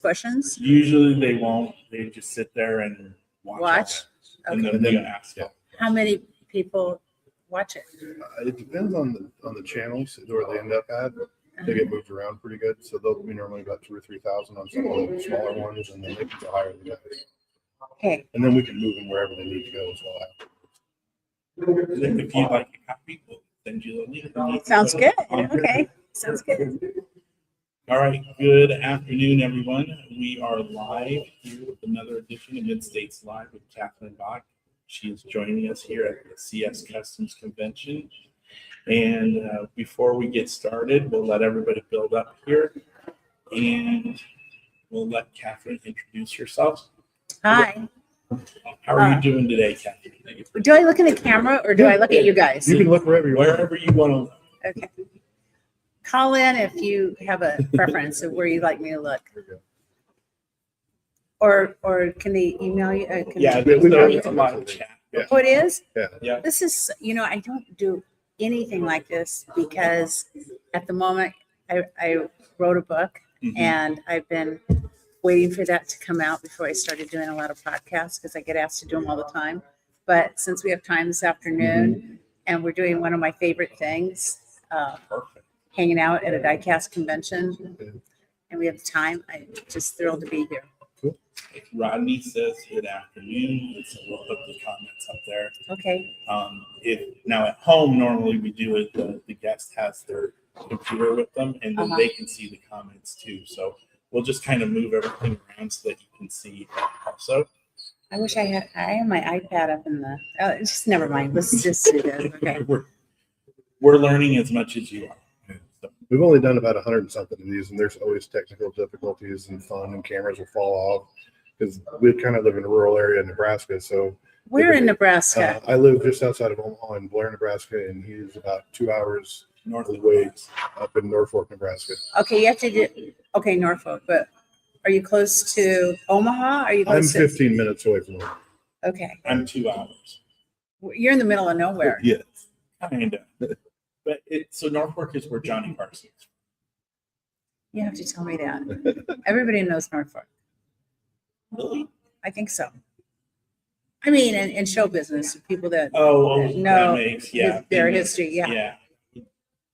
questions? Usually they won't. They just sit there and watch. And Okay. then we ask them. How many people watch it? It depends on the channels where they end up at. They get moved around pretty good, so they'll be normally about 2,000 or 3,000 on some of the smaller ones, and then they can go higher than that. Okay. And then we can move them wherever they need to go as well. If you'd like a copy, we'll send you the link. Sounds good. Okay. Sounds good. All right. Good afternoon, everyone. We are live here with another edition of Mid-States Live with Catherine Bach. She is joining us here at the CS Customs Convention. And before we get started, we'll let everybody build up here. And we'll let Catherine introduce herself. Hi. How are you doing today, Catherine? Do I look in the camera or do I look at you guys? You can look wherever you want. Wherever you want to look. Okay. Call in if you have a preference of where you'd like me to look. Or can they email you? Yeah, they email you? it's a live chat. Yeah. Oh, it is? Yeah. This is, I don't do anything like this because at the moment I wrote a book and I've been waiting for that to come out before I started doing a lot of podcasts because I get asked to do them all the time. But since we have time this afternoon and we're doing one of my favorite things, Perfect. hanging out at a diecast convention, and we have time, I'm just thrilled to be here. If Rodney says good afternoon, so we'll put the comments up there. Okay. If now at home, normally we do it, the guest has their computer with them and then they can see the comments too. So we'll just kind of move everything around so that you can see also. I wish I have my iPad up in the, just never mind. Let's just do this. Okay. We're learning as much as you are. So, We've only done about 100 and something of these, and there's always technical difficulties and fun, and cameras will fall off because we kind of live in a rural area in Nebraska. So We're in Nebraska. I live just outside of Omaha in Blair, Nebraska, and he's about 2 hours north of of the way up in Norfolk, Nebraska. Okay, you have to do, okay, Norfolk, but are you close to Omaha? Are you I'm close 15 minutes away from him. Okay. I'm 2 hours. You're in the middle of nowhere. Yes. Kind of. But so Norfolk is where Johnnycars is. You have to tell me that. Everybody knows Norfolk. Really? I think so. I mean, in show business, people that Oh, know that makes, yeah. their history. Yeah. Yeah.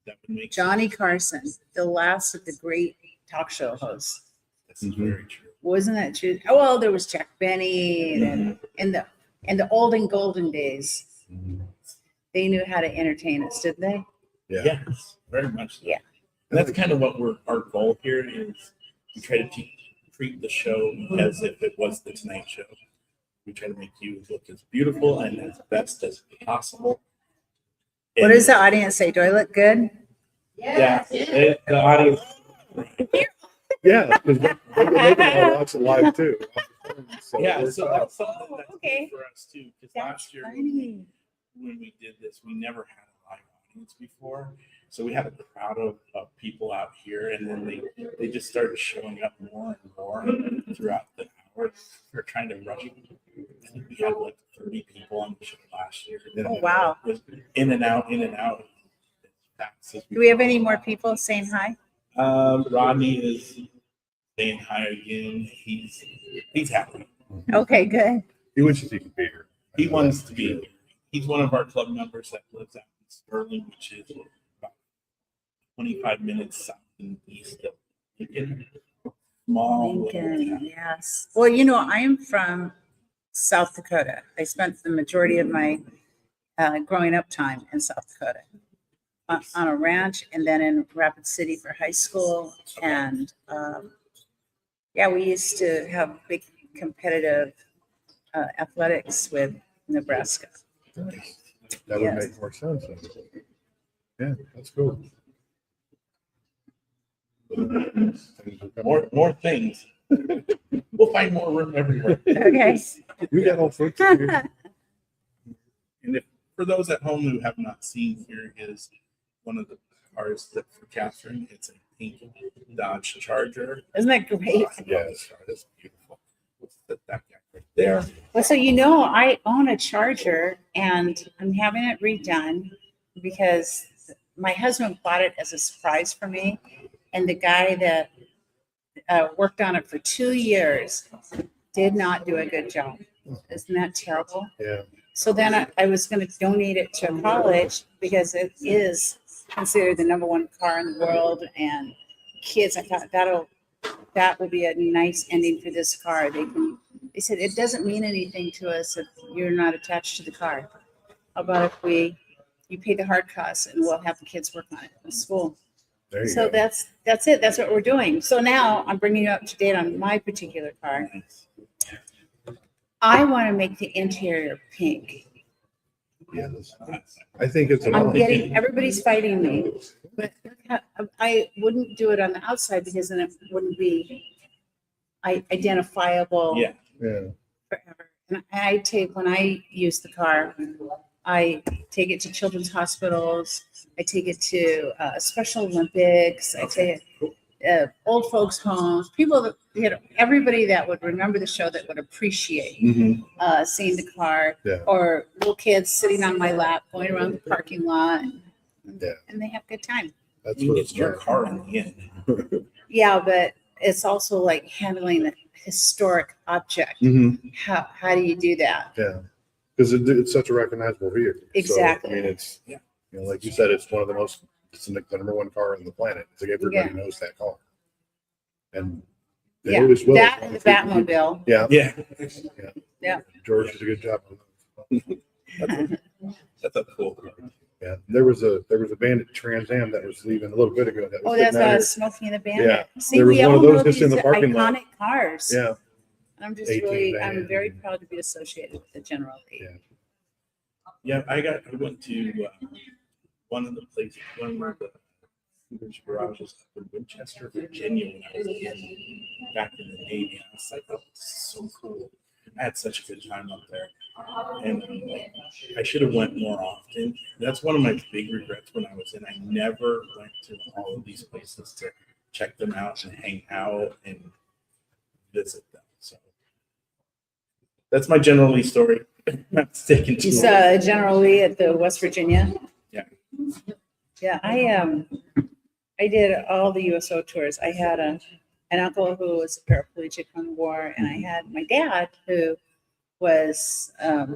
That would make Johnny sense. Carson, the last of the great talk show hosts. This is very true. Wasn't that true? Oh, well, there was Jack Benny and in the olden golden days, they knew how to entertain us, didn't they? Yeah. Yes, very much so. Yeah. And that's kind of what our goal here is. We try to treat the show as if it was the Tonight Show. We try to make you look as beautiful and as best as possible. What does the audience say? Do I look good? Yeah, the audience. Yeah, because they can watch it live too. So Yeah, so that's something that's Okay. good for us too. Because That's last year funny. when we did this, we never had a live audience before. So we had a crowd of people out here, and then they just started showing up more and more throughout the hour. We were trying to rush. I think we had like 30 people on the show last year. Oh, wow. It was in and out. As fast as Do we have any more people saying hi? Rodney is saying hi again. He's happy. Okay, good. he wishes he could be here. He wants to be here. He's one of our club members that lives out in Sterling, which is about 25 minutes south and east of Lincoln. Small. Lincoln, yes. Well, I am from South Dakota. I spent the majority of my growing up time in South Dakota on a ranch and then in Rapid City for high school. And we used to have big competitive athletics with Nebraska. That would make more sense. Yeah, that's cool. More things. We'll find more room everywhere. Okay. We got all sorts of here. And for those at home who have not seen, here is one of the cars that for Catherine. It's a pink Dodge Charger. Isn't that great? Yes, that's beautiful. Let's set that guy right there. Well, so I own a Charger and I'm having it redone because my husband bought it as a surprise for me. And the guy that worked on it for 2 years, did not do a good job. Isn't that terrible? Yeah. So then I was going to donate it to a college because it is considered the #1 car in the world. And kids, I thought that will be a nice ending for this car. They said it doesn't mean anything to us if you're not attached to the car. How about if you pay the hard costs and we'll have the kids work on it in school. There you So go. that's it. That's what we're doing. So now I'm bringing you up to date on my particular car. I want to make the interior pink. Yes. I think it's Everybody's fighting me, but I wouldn't do it on the outside because then it wouldn't be identifiable Yeah. forever. And when I use the car, I take it to children's hospitals. I take it to Special Olympics. I take it old folks' homes. People that, everybody that would remember the show, that would appreciate seeing the car, Yeah. or little kids sitting on my lap going around the parking lot, and they have a good time. That's You what get it's your about. car in the end. Yeah, but it's also like handling a historic object. How do you do that? Yeah. Because it's such a recognizable vehicle. Exactly. So, I mean, it's, Yeah. like you said, it's one of the most, it's the #1 car on the planet. It's like everybody knows that car. And they Yeah, always will. that and the Batmobile. Yeah. Yeah. Yeah. George did a good job on that. That's a cool car. Yeah. There was a Bandit Trans Am that was leaving a little bit ago. That was Oh, that's sitting out here. Smokey and the Bandit. Yeah. See, There was we one all of those know just in these the parking lot. iconic cars. Yeah. I'm just 18 I'm van. very proud to be associated with the General Lee. Yeah. Yeah, I went to one of the places, one of the Cooper's garages up in Winchester, Virginia, when I was back in the Navy. I was like, oh, this is so cool. I had such a good time up there. And I should have went more often. That's one of my big regrets when I was in. I never went to all of these places to check them out and hang out and visit them. So that's my General Lee story. Not sticking to You it. saw General Lee at the West Virginia? Yeah. Yeah, I did all the USO tours. I had an uncle who was a paraplegic from the war, and I had my dad who was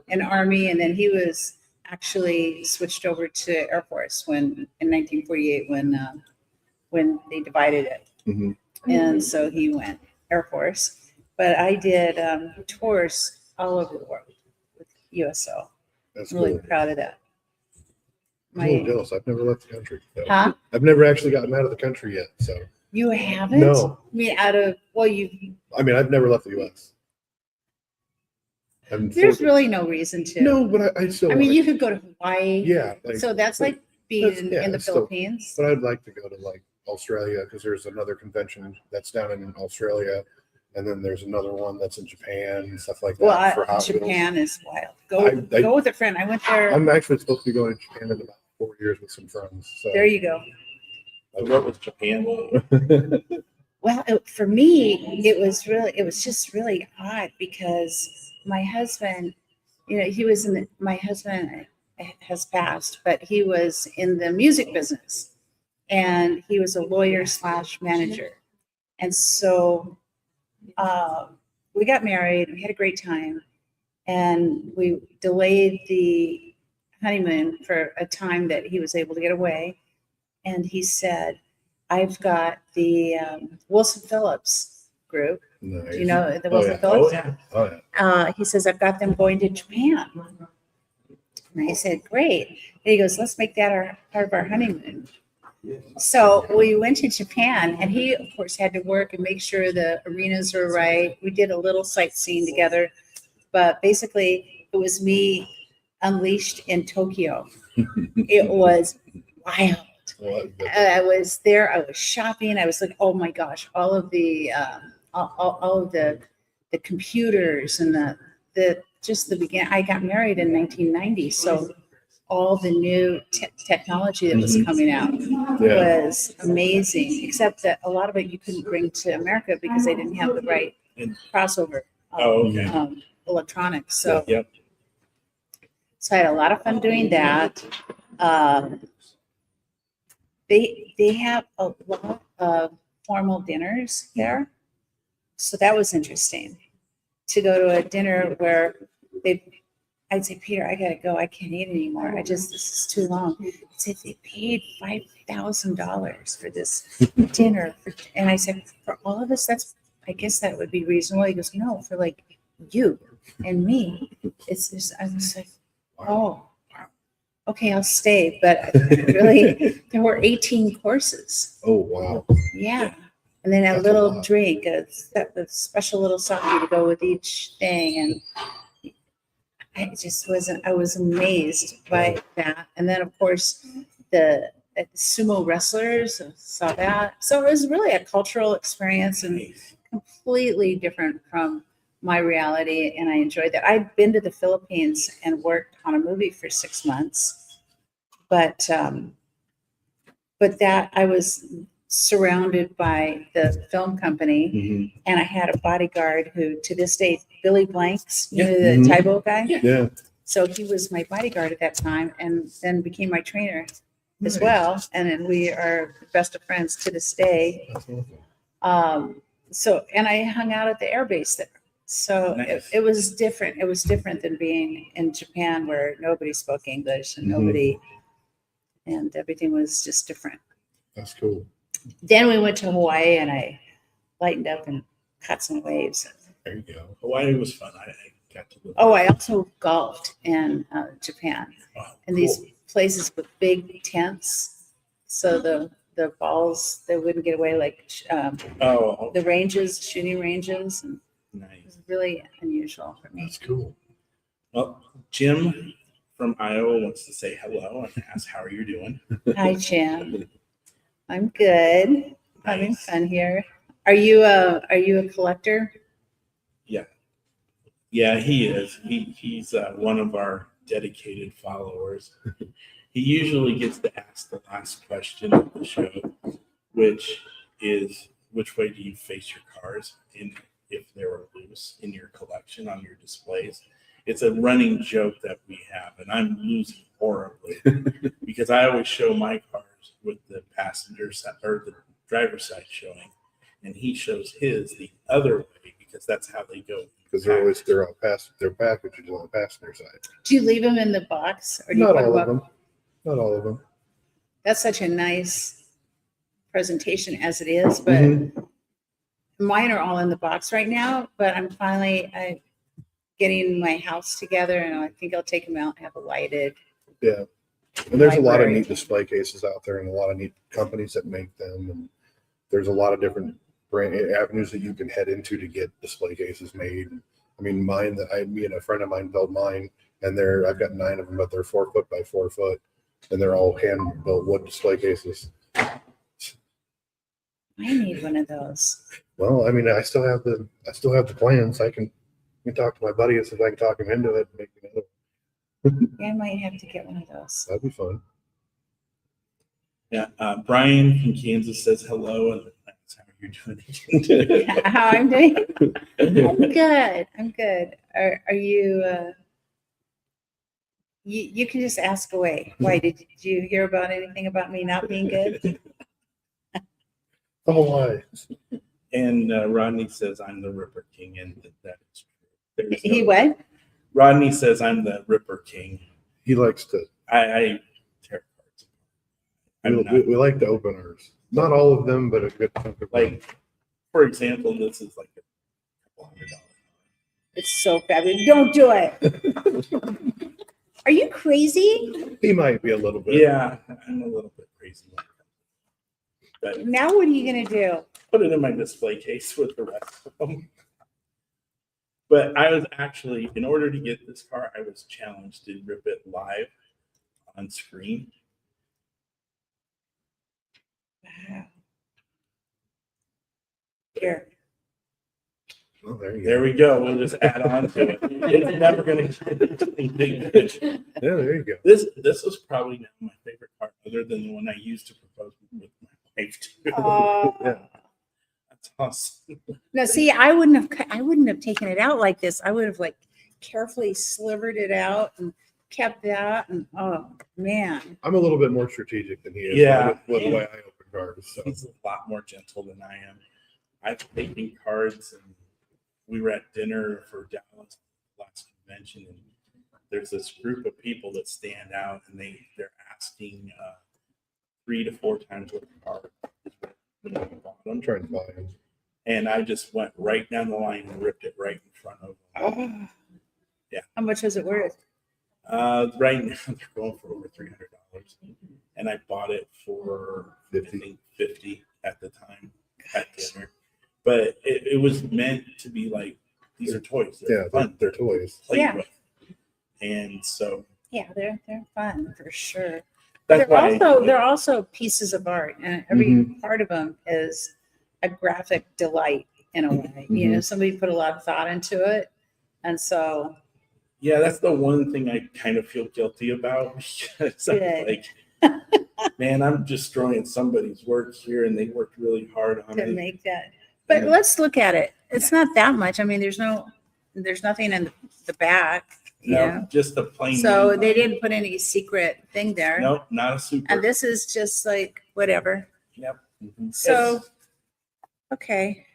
in Army, and then he was actually switched over to Air Force in 1948 when they divided it. Mhm. And so he went Air Force. But I did tours all over the world with USO. That's I'm really cool. proud of that. I'm a little jealous. I've never left the country. So. Huh? I've never actually gotten out of the country yet. So, You haven't? No. I mean, I've never left the U.S. there's really no reason to. No, but I still. I mean, like- you could go to Hawaii. Yeah. So that's like being in the still- Philippines. But I'd like to go to like Australia because there's another convention that's down in Australia, and then there's another one that's in Japan and stuff like that. Well, for Hot Wheels. Japan is wild. I- Go with a friend. I went there. I'm actually supposed to be going to Japan in about 4 years with some friends. So. There you go. What was Japan? Well, for me, it was just really odd because my husband, my husband has passed, but he was in the music business and he was a lawyer / manager. And so we got married, we had a great time, and we delayed the honeymoon for a time that he was able to get away. And he said, I've got the Wilson Phillips group. Nice. Do you know the Oh, Wilson yeah. Phillips? yeah. Oh, yeah. He says, I've got them going to Japan. And I said, great. And he goes, let's make that part of our honeymoon. So we went to Japan, and he, of course, had to work and make sure the arenas were right. We did a little sightseeing together, but basically it was me unleashed in Tokyo. It was wild. Well, I was there. I was shopping. I was like, oh my gosh, all of the computers and the beginning. I got married in 1990, so all the new technology that was coming out yeah. was amazing. Except that a lot of it you couldn't bring to America because they didn't have the right crossover electronics. So, Yep. so I had a lot of fun doing that. They have a lot of formal dinners there. So that was interesting to go to a dinner where I'd say, Peter, I gotta go. I can't eat anymore. This is too long. I'd say they paid $5,000 for this dinner. And I said, for all of us, I guess that would be reasonable. He goes, no, for like you and me. It's just, I was like, oh, okay, I'll stay. But really, there were 18 courses. Oh, wow. Yeah. And then a That's a little lot. drink, a special little sake to go with each thing. And I was amazed by that. And then, of course, the sumo wrestlers, saw that. So it was really a cultural experience and completely different from my reality. And I enjoyed that. I'd been to the Philippines and worked on a movie for 6 months. But that I was surrounded by the film company, and I had a bodyguard who, to this day, Billy Blanks, you know, the Taibo guy. Yeah. So he was my bodyguard at that time, and then became my trainer as well. And then we are best of friends to this day. So, and I hung out at the air base there. So Nice. it was different. It was different than being in Japan, where nobody spoke English and and everything was just different. That's cool. Then we went to Hawaii, and I lightened up and caught some waves. There you go. Hawaii was fun. I got to live. Oh, I also golfed in Japan, Wow, in cool. these places with big tents, so the balls, they wouldn't get away, like Oh, the ranges, shooting ranges, and it nice. was really unusual for me. That's cool. Well, Jim from Iowa wants to say hello and ask how are you doing. Hi, Jim. I'm good. Having Nice. fun here. Are you a collector? Yeah, he is. He's one of our dedicated followers. He usually gets to ask the last question of the show, which is, which way do you face your cars in if they were loose in your collection on your displays? It's a running joke that we have, and I'm losing horribly because I always show my cars with the passenger side or the driver's side showing, and he shows his the other way because that's how they go. Because they're packages on the passenger side. Do you leave them in the box, or do you Not put all them of up? them. Not all of them. That's such a nice presentation as it is, but mine are all in the box right now. But I'm finally getting my house together, and I think I'll take them out and have a lighted. Yeah. And there's a lot of library. neat display cases out there and a lot of neat companies that make them. And there's a lot of different brand avenues that you can head into to get display cases made. I mean, mine me and a friend of mine built mine, and I've got 9 of them, but they're 4 foot by 4 foot, and they're all hand built wood display cases. I need one of those. Well, I mean, I still have the plans. I can talk to my buddy and see if I can talk him into it and make another. Yeah, I might have to get one of those. That'd be fun. Yeah, Brian from Kansas says hello, and that's how you're doing. How I'm doing? I'm good. Are you? You can just ask away. Why did you hear about anything about me not being good? Oh, why? And Rodney says I'm the Ripper King, and that is true. There's He no- what? Rodney says I'm the Ripper King. He likes to. I tear cards. I'm not, We like to open ours. Not all of them, but a good chunk of them. like, for example, this is like a couple $100. It's so fabulous. Don't do it. Are you crazy? He might be a little bit. Yeah, I'm a little bit crazy. But Now what are you gonna do? put it in my display case with the rest of them. But I was actually, in order to get this car, I was challenged to rip it live on screen. Wow. Here. Oh, there you There we go. We'll just add on to it. It's never going to get anything good. go. Yeah, there you go. This was probably not my favorite car, other than the one I used to propose with my wife too. Oh. Yeah. That's awesome. No, see, I wouldn't have taken it out like this. I would have like carefully slivered it out and kept that. And oh man, I'm a little bit more strategic than he is. Yeah. With the way I open cars. So He's a lot more gentle than I am. I've taken cards, and we were at dinner for Dallas last convention, and there's this group of people that stand out, and they're asking 3 to 4 times what the card is worth. I'm trying to buy them. And I just went right down the line and ripped it right in front of them. Oh. Yeah. How much is it worth? Right now they're going for over $300, and I bought it for 50. I think 50 at the time at dinner. But it was meant to be like, these are toys. They're fun. They're toys. Play Yeah. with. And so Yeah, they're fun for sure. that's why They're also pieces of art, and every part of them is a graphic delight in a way. You know, somebody put a lot of thought into it, and so yeah, that's the one thing I kind of feel guilty about, because I'm Good. like, man, I'm destroying somebody's work here, and they worked really hard on to it. make that. But let's look at it. It's not that much. I mean, there's nothing in the back. Yeah. Just a plain. So they didn't put any secret thing there. Nope, not a super. And this is just like whatever. Yep. So, okay.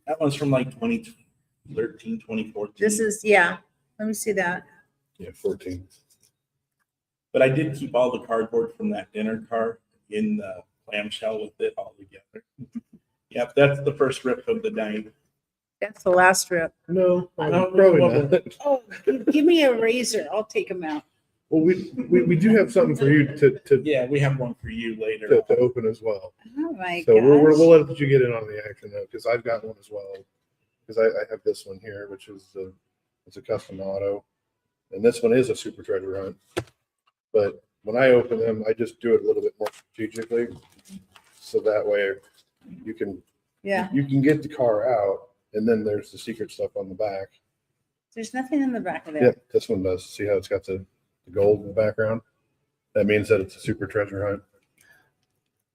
That one's from like 2013, 2014. This is, yeah. Let me see that. Yeah, 14. But I did keep all the cardboard from that dinner card in the clamshell with it all together. Yep, that's the first rip of the night. That's the last rip. No, I don't probably know. not. Oh, give me a razor. I'll take them out. Well, we do have something for you to Yeah, we have one for you later. to open as well. Oh my So we'll gosh. let you get in on the action though, because I've got one as well. Because I have this one here, which is it's a custom auto, and this one is a super treasure hunt. But when I open them, I just do it a little bit more strategically, so that way you can get the car out, and then there's the secret stuff on the back. There's nothing in the back of there. Yeah, this one does. See how it's got the gold in the background? That means that it's a super treasure hunt.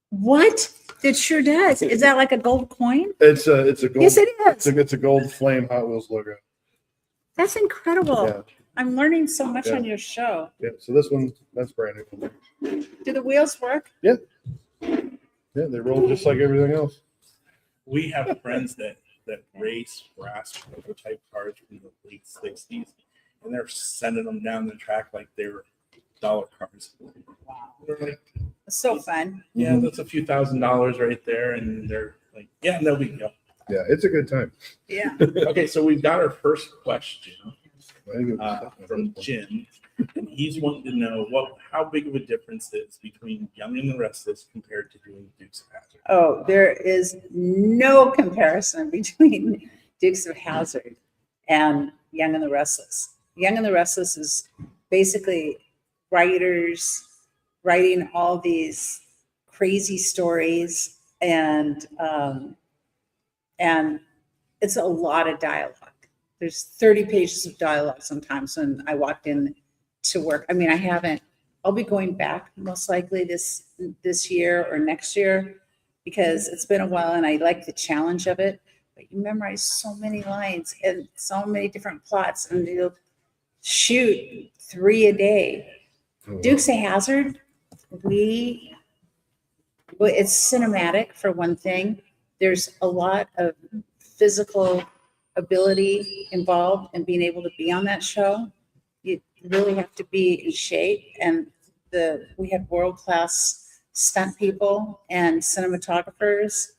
What? It sure does. Is that like a gold coin? It's a gold. Yes, it is. It's a gold flame Hot Wheels logo. That's incredible. Yeah. I'm learning so much Yeah. on your show. Yeah. So this one, that's brand new. Do the wheels work? Yeah, they roll just like everything else. We have friends that race brass prototype cars from the late 60s, and they're sending them down the track like they're dollar cars. Wow. They're like, It's so fun. yeah, that's a few $1,000s right there, and they're like, yeah, no big deal. Yeah, it's a good time. Yeah. Okay, so we've got our first question I think it's- from Jim, and he's wanting to know how big of a difference is between Young and the Restless compared to doing Dukes of Hazzard. Oh, there is no comparison between Dukes of Hazzard and Young and the Restless. Young and the Restless is basically writers writing all these crazy stories, and it's a lot of dialogue. There's 30 pages of dialogue sometimes when I walked in to work. I mean, I'll be going back most likely this year or next year, because it's been a while and I like the challenge of it. But you memorize so many lines and so many different plots, and you'll shoot 3 a day. Dukes of Hazzard, it's cinematic for one thing. There's a lot of physical ability involved in being able to be on that show. You really have to be in shape, and we had world-class stunt people and cinematographers.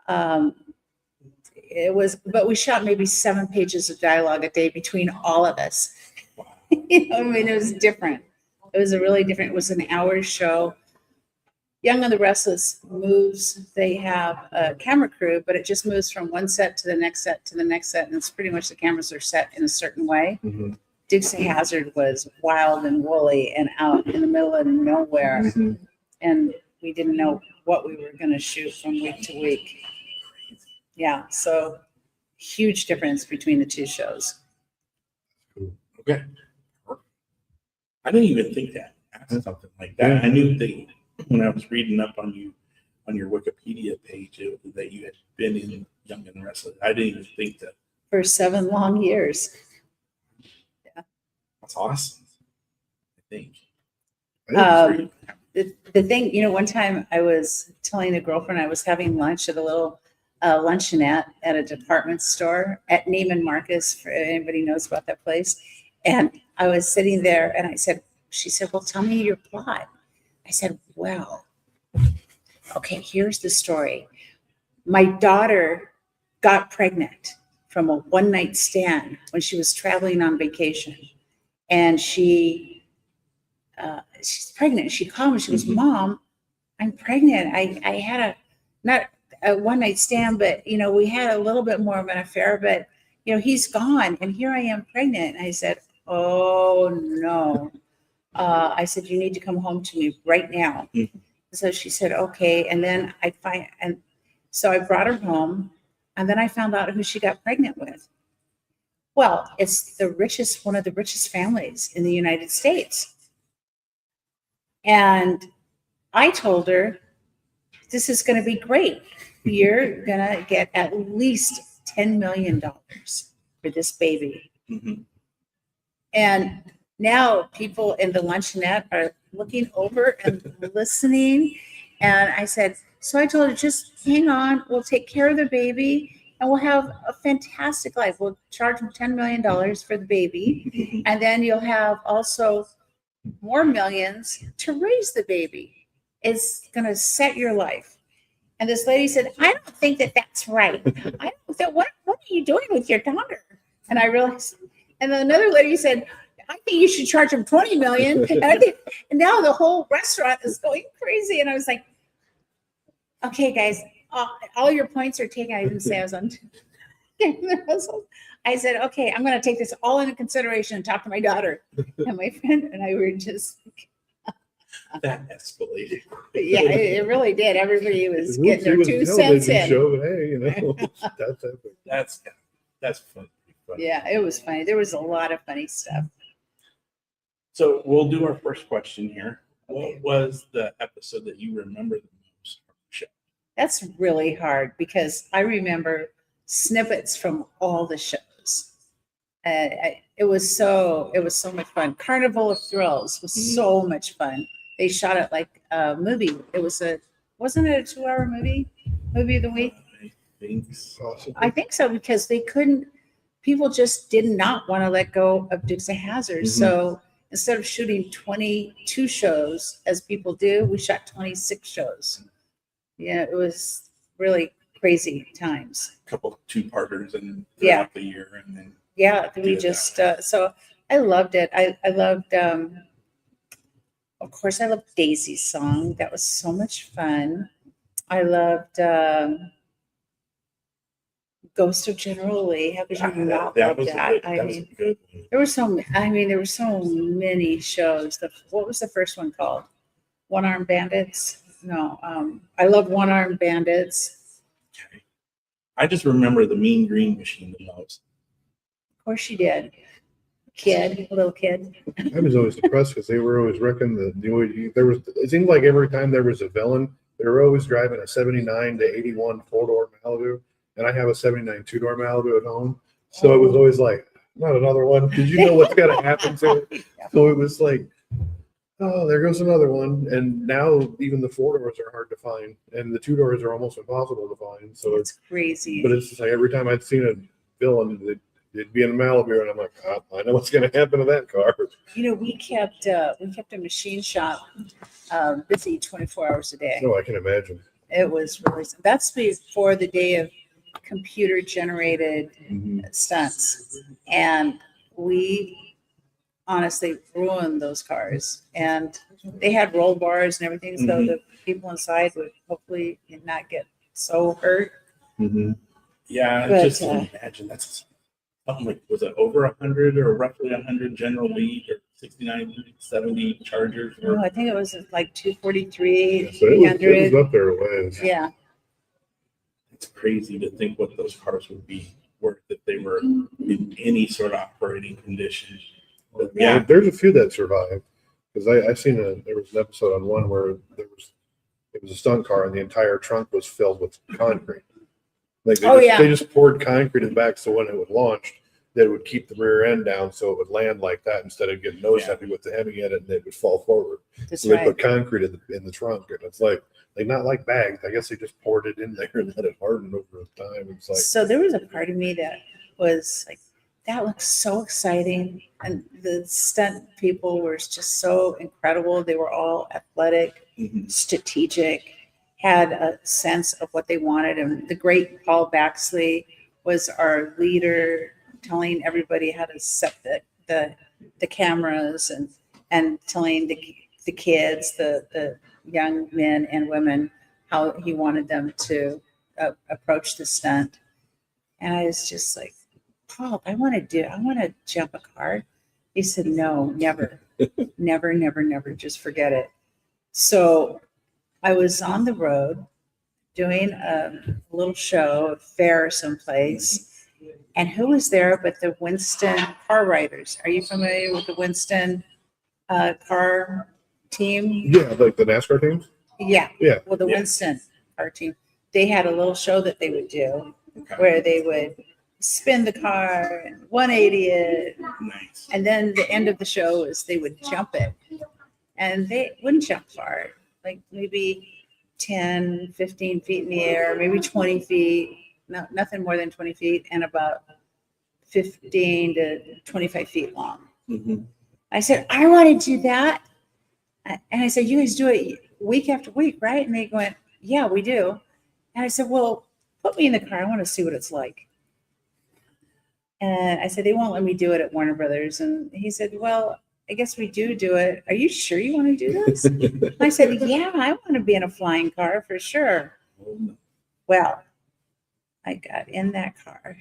But we shot maybe 7 pages of dialogue a day between all of us. I mean, it was different. It was it was an hour show. Young and the Restless moves, they have a camera crew, but it just moves from one set to the next set to the next set. And it's pretty much the cameras are set in a certain way. Mm-hmm. Dukes of Hazzard was wild and woolly and out in the middle of nowhere. Mm-hmm. And we didn't know what we were going to shoot from week to week. Yeah, so huge difference between the two shows. Okay. I didn't even think that asked something like that. I knew when I was reading up on you on your Wikipedia page that you had been in Young and the Restless. I didn't even think that. For 7 long years. That's awesome. I think. The thing, one time I was telling a girlfriend I was having lunch at a little a luncheonette at a department store at Neiman Marcus, for anybody knows about that place. And I was sitting there and she said, well, tell me your plot. I said, well, okay, here's the story. My daughter got pregnant from a one-night stand when she was traveling on vacation. And she's pregnant. She called me. She goes, Mom, I'm pregnant. I had not a one-night stand, but, we had a little bit more of an affair, but, he's gone. And here I am pregnant. And I said, oh, no. I said, you need to come home to me right now. Mm-hmm. So she said, okay. And then so I brought her home, and then I found out who she got pregnant with. Well, it's one of the richest families in the United States. And I told her, this is going to be great. You're going to get at least $10 million for this baby. Mm-hmm. And now people in the luncheonette are looking over and listening. And I said, so I told her, just hang on. We'll take care of the baby and we'll have a fantastic life. We'll charge them $10 million for the baby. And then you'll have also more millions to raise the baby. It's going to set your life. And this lady said, I don't think that's right. What are you doing with your daughter? And I realized, and then another lady said, I think you should charge them $20 million. And now the whole restaurant is going crazy. And I was like, okay, guys, all your points are taken. I didn't say I was on. I said, okay, I'm going to take this all into consideration and talk to my daughter. And my friend and I were just. That escalated. Yeah, it really did. Everybody was getting their 2 cents in. Show, hey, that's fun. Yeah, it was funny. There was a lot of funny stuff. So we'll do our first question here. What was the episode that you remember the most from the show? That's really hard because I remember snippets from all the shows. It was so much fun. Carnival of Thrills was so much fun. They shot it like a movie. Wasn't it a 2-hour movie? Movie of the week? I think so because people just did not want to let go of Dukes of Hazzard. Mm-hmm. So instead of shooting 22 shows as people do, we shot 26 shows. Yeah, it was really crazy times. A couple 2-parters and throughout the year, and then we just so I loved it. I loved of course I loved Daisy's song. That was so much fun. I loved Ghost of General Lee. How could you not love that? There were so many shows. What was the first one called? One Armed Bandits? No, I love One Armed Bandits. Okay. I just remember the Mean Green Machine the most. Of course you did. Little kid. I was always depressed because they were always wrecking it seemed like every time there was a villain, they were always driving a 79 to 81 4-door Malibu. And I have a 79 2-door Malibu at home. So it was always like, not another one. Did you know what's going to happen to it? So it was like, oh, there goes another one. And now even the 4-doors are hard to find. And the 2-doors are almost impossible to find. So it's crazy. But it's just like every time I'd seen a villain, it'd be in a Malibu. And I'm like, oh, I know what's going to happen to that car. We kept a machine shop busy 24 hours a day. Oh, I can imagine. It was really, that's before the day of computer generated stunts, and we honestly ruined those cars. And they had roll bars and everything, so the people inside would hopefully not get so hurt. Yeah, but, just imagine that's something like, was it over 100 or roughly 100 General Lee or 69, 70 Chargers? No, I think it was like 243, yeah, so 300. It was up there a ways. Yeah. It's crazy to think what those cars would be worth if they were in any sort of operating condition. But yeah, there's a few that survived because I seen there was an episode on one where it was a stunt car and the entire trunk was filled with concrete. Like they just poured concrete in the back so when it would launch, that it would keep the rear end down so it would land like that instead of getting nose heavy with the heavy in it and it would fall forward. That's so they put concrete in the trunk, and it's like, like not like bagged. I guess they just poured it in there and let it harden over time. It's like, So there was a part of me that was like, that looks so exciting. And the stunt people were just so incredible. They were all athletic, strategic, had a sense of what they wanted. And the great Paul Baxley was our leader, telling everybody how to set the cameras and telling the kids, the young men and women, how he wanted them to approach the stunt. And I was just like, Paul, I want to jump a car. He said, no, never, never, never, never, just forget it. So I was on the road doing a little show, a fair someplace. And who was there but the Winston car riders? Are you familiar with the Winston car team? yeah, like the NASCAR teams. Yeah. Yeah. Well, the Yeah. Winston car team, they had a little show that they would do Okay. where they would spin the car and 180 it. Nice. And then the end of the show is they would jump it. And they wouldn't jump far, like maybe 10, 15 feet in the air, maybe 20 feet, nothing more than 20 feet, and about 15 to 25 feet long. I said, I want to do that. And I said, you guys do it week after week, right? And they went, yeah, we do. And I said, well, put me in the car. I want to see what it's like. And I said, they won't let me do it at Warner Brothers. And he said, well, I guess we do it. Are you sure you want to do this? I said, yeah, I want to be in a flying car for sure. Well, I got in that car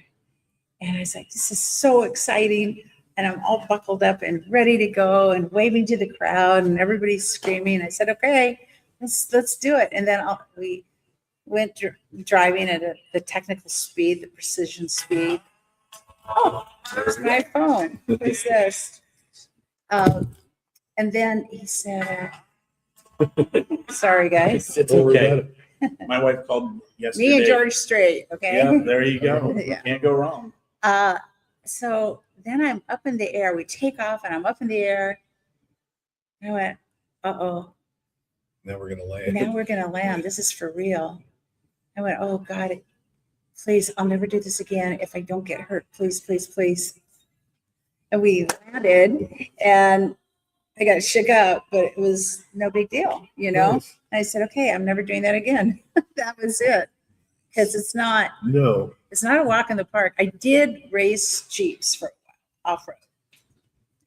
and I was like, this is so exciting. And I'm all buckled up and ready to go and waving to the crowd and everybody's screaming. I said, okay, let's do it. And then we went driving at the technical speed, the precision speed. Oh, there's my phone. What's this? And then he said, sorry, guys. It's Don't worry okay. about it. My wife called yesterday. Me and George straight, okay? Yeah, there you go. Yeah. Can't go wrong. So then I'm up in the air. We take off and I'm up in the air. I went, uh-oh. Now we're gonna land. Now we're going to land. This is for real. I went, oh, God, please, I'll never do this again. If I don't get hurt, please, please, please. And we landed and I got shook up, but it was no big deal, you know? Nice. And I said, okay, I'm never doing that again. That was it. Because it's not a walk in the park. I did race Jeeps for a while, off-road.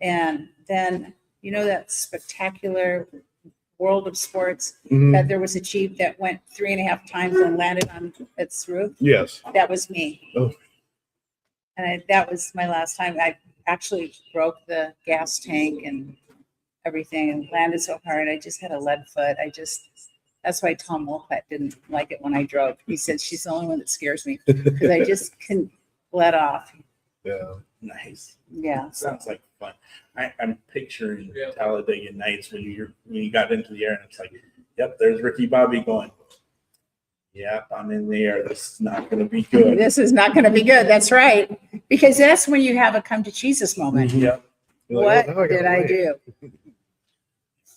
And then, you know, that spectacular World of Sports, that there was a Jeep that went 3.5 times and landed on its roof. Yes. That was me. Oh. And that was my last time. I actually broke the gas tank and everything and landed so hard. I just had a lead foot. That's why Tom Wolfett didn't like it when I drove. He said, she's the only one that scares me because I just couldn't let off. Yeah. Nice. Yeah. Sounds like fun. I'm picturing Talladega Nights when you got into the air and it's like, yep, there's Ricky Bobby going, yep, I'm in the air. This is not going to be good. This is not going to be good. That's right. Because that's when you have a come to Jesus moment. Yep. You're like, What "Oh, now I did gotta I wait." do?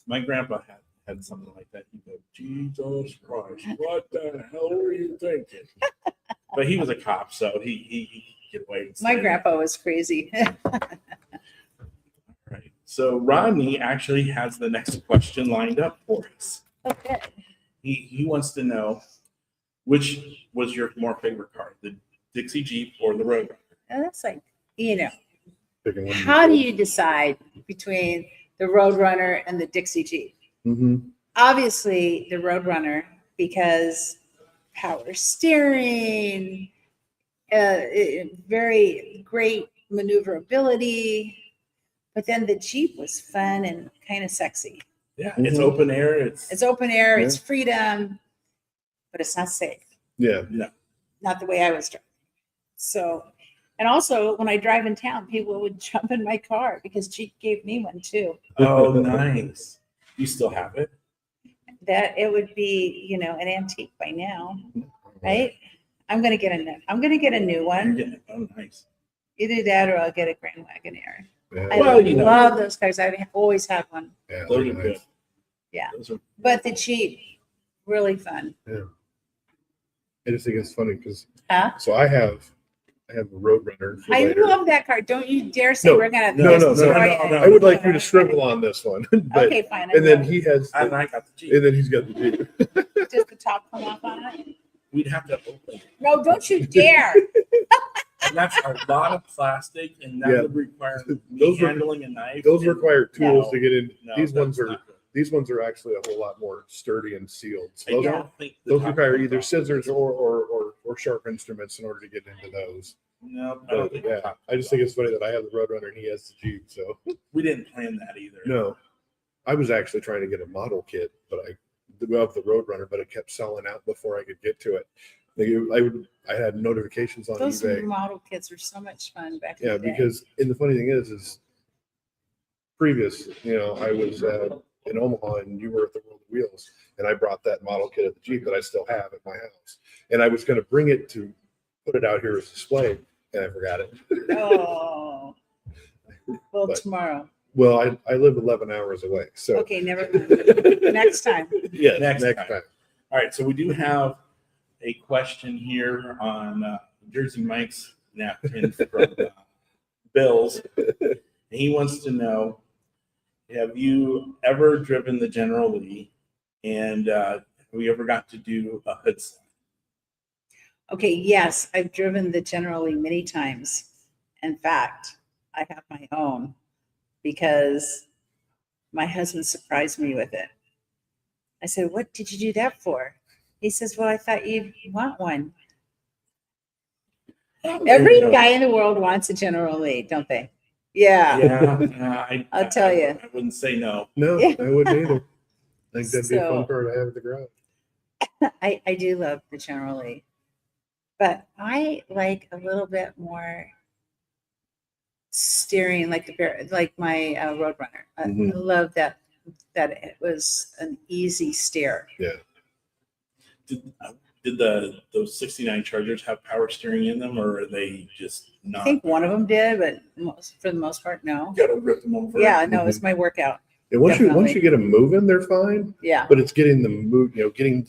My grandpa had something like that. He'd go, Jesus Christ, what the hell were you thinking? But he was a cop, so he could get away with My saying it. grandpa was crazy. Right. So Rodney actually has the next question lined up for us. Okay. He wants to know which was your more favorite car, the Dixie Jeep or the Roadrunner? And that's like, you know, Picking one of how do these. you decide between the Roadrunner and the Dixie Jeep? Mhm. Obviously, the Roadrunner, because power steering, very great maneuverability. But then the Jeep was fun and kind of sexy. Yeah, it's open air. It's open air, Yeah. it's freedom, but it's not safe. Yeah. Not the way I was driving. So, and also when I drive in town, people would jump in my car because Jeep gave me one too. Oh, nice. You still have it? That it would be, you know, an antique by now, right? I'm gonna get a new You're one. getting it. Oh, nice. Either that or I'll get a Grand Wagoneer. Yeah. I Well, you know. love those cars. I've always had one. Yeah, Those they're are good. nice. Yeah. Those are, But the Jeep, Really fun. I just think it's funny because Huh? so I have a Roadrunner. For I later. love that car. Don't you dare say No, we're gonna no, destroy no, it. no. I would like you to scribble on this one, but Okay, fine. I and then will. he has, And I got the Jeep. and then he's got the Jeep. Does the top come off on it? We'd have to open it. No, don't you dare. And that's a lot of plastic, and that Yeah. would require me Those handling a knife. Those and- require tools No, to get in. no, These ones that's are not good. actually a whole lot more sturdy and sealed. So I those, don't think the those top require comes either off. scissors or sharp instruments in order to get into those. No, I don't But think the yeah, top I just think it's funny that I have the Roadrunner and he has the Jeep. So we didn't plan that either. no, I was actually trying to get a model kit, but of the Roadrunner, but it kept selling out before I could get to it. I had notifications on Those eBay. model kits were so much fun back in Yeah, the day. because and the funny thing is previous, I was in Omaha and you were at the World of Wheels, and I brought that model kit of the Jeep that I still have at my house, and I was going to bring it to put it out here as a display, and I forgot it. Oh. Well, But- tomorrow. Well, I live 11 hours away, so Okay, never mind. Next time. yeah, Next next time. time. All right, so we do have a question here on Jersey Mike's napkin from Bill's. He wants to know, have you ever driven the General Lee, and have we ever got to do a hood slide? Okay, yes, I've driven the Generally many times. In fact, I have my own because my husband surprised me with it. I said, "What did you do that for?" He says, "Well, I thought you'd want one." Every guy in the world wants a General Lee, don't they? Yeah. Yeah, I'll tell you. I wouldn't say no. No, Yeah. I wouldn't either. I think that'd be a So- fun car to have at the garage. I do love the General Lee, but I like a little bit more steering, like my Roadrunner. I Mhm. love that it was an easy steer. Did those 69 Chargers have power steering in them, or are they just I not? think one of them did, but for the most part, no. You gotta rip them over. Yeah, no, it's my workout. And once Definitely. you get them moving, they're fine. Yeah. But it's getting them move, getting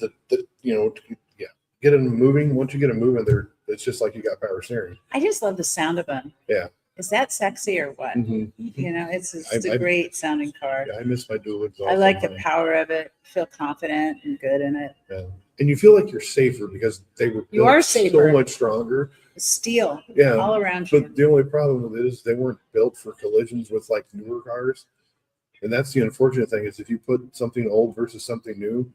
getting them moving. Once you get them moving, it's just like you got power steering. I just love the sound of them. Yeah. Is that sexy or what? Mhm. You know, it's I- a great sounding car. Yeah, I miss my dual exhaust. I like on the mine. power of it. Feel confident and good in it. Yeah. And you feel like you're safer because they were You are built safer. so much stronger. Steel Yeah. all around you. But the only problem with it is they weren't built for collisions with like newer cars. And that's the unfortunate thing is if you put something old versus something new,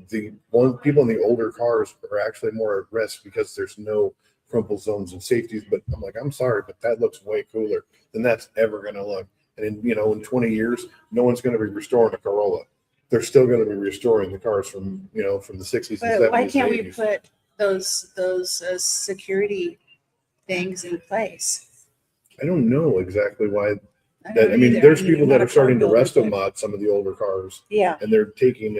people in the older cars are actually more at risk because there's no crumple zones and safeties. But I'm like, I'm sorry, but that looks way cooler than that's ever going to look. And in 20 years, no one's going to be restoring a Corolla. They're still going to be restoring the cars from the 60s and 70s. But why can't we and 80s. put those security things in place? I don't know exactly why. I don't I mean, either. there's I'm people not that a are starting to car builder, resto but- mod some of the older cars, Yeah. and they're taking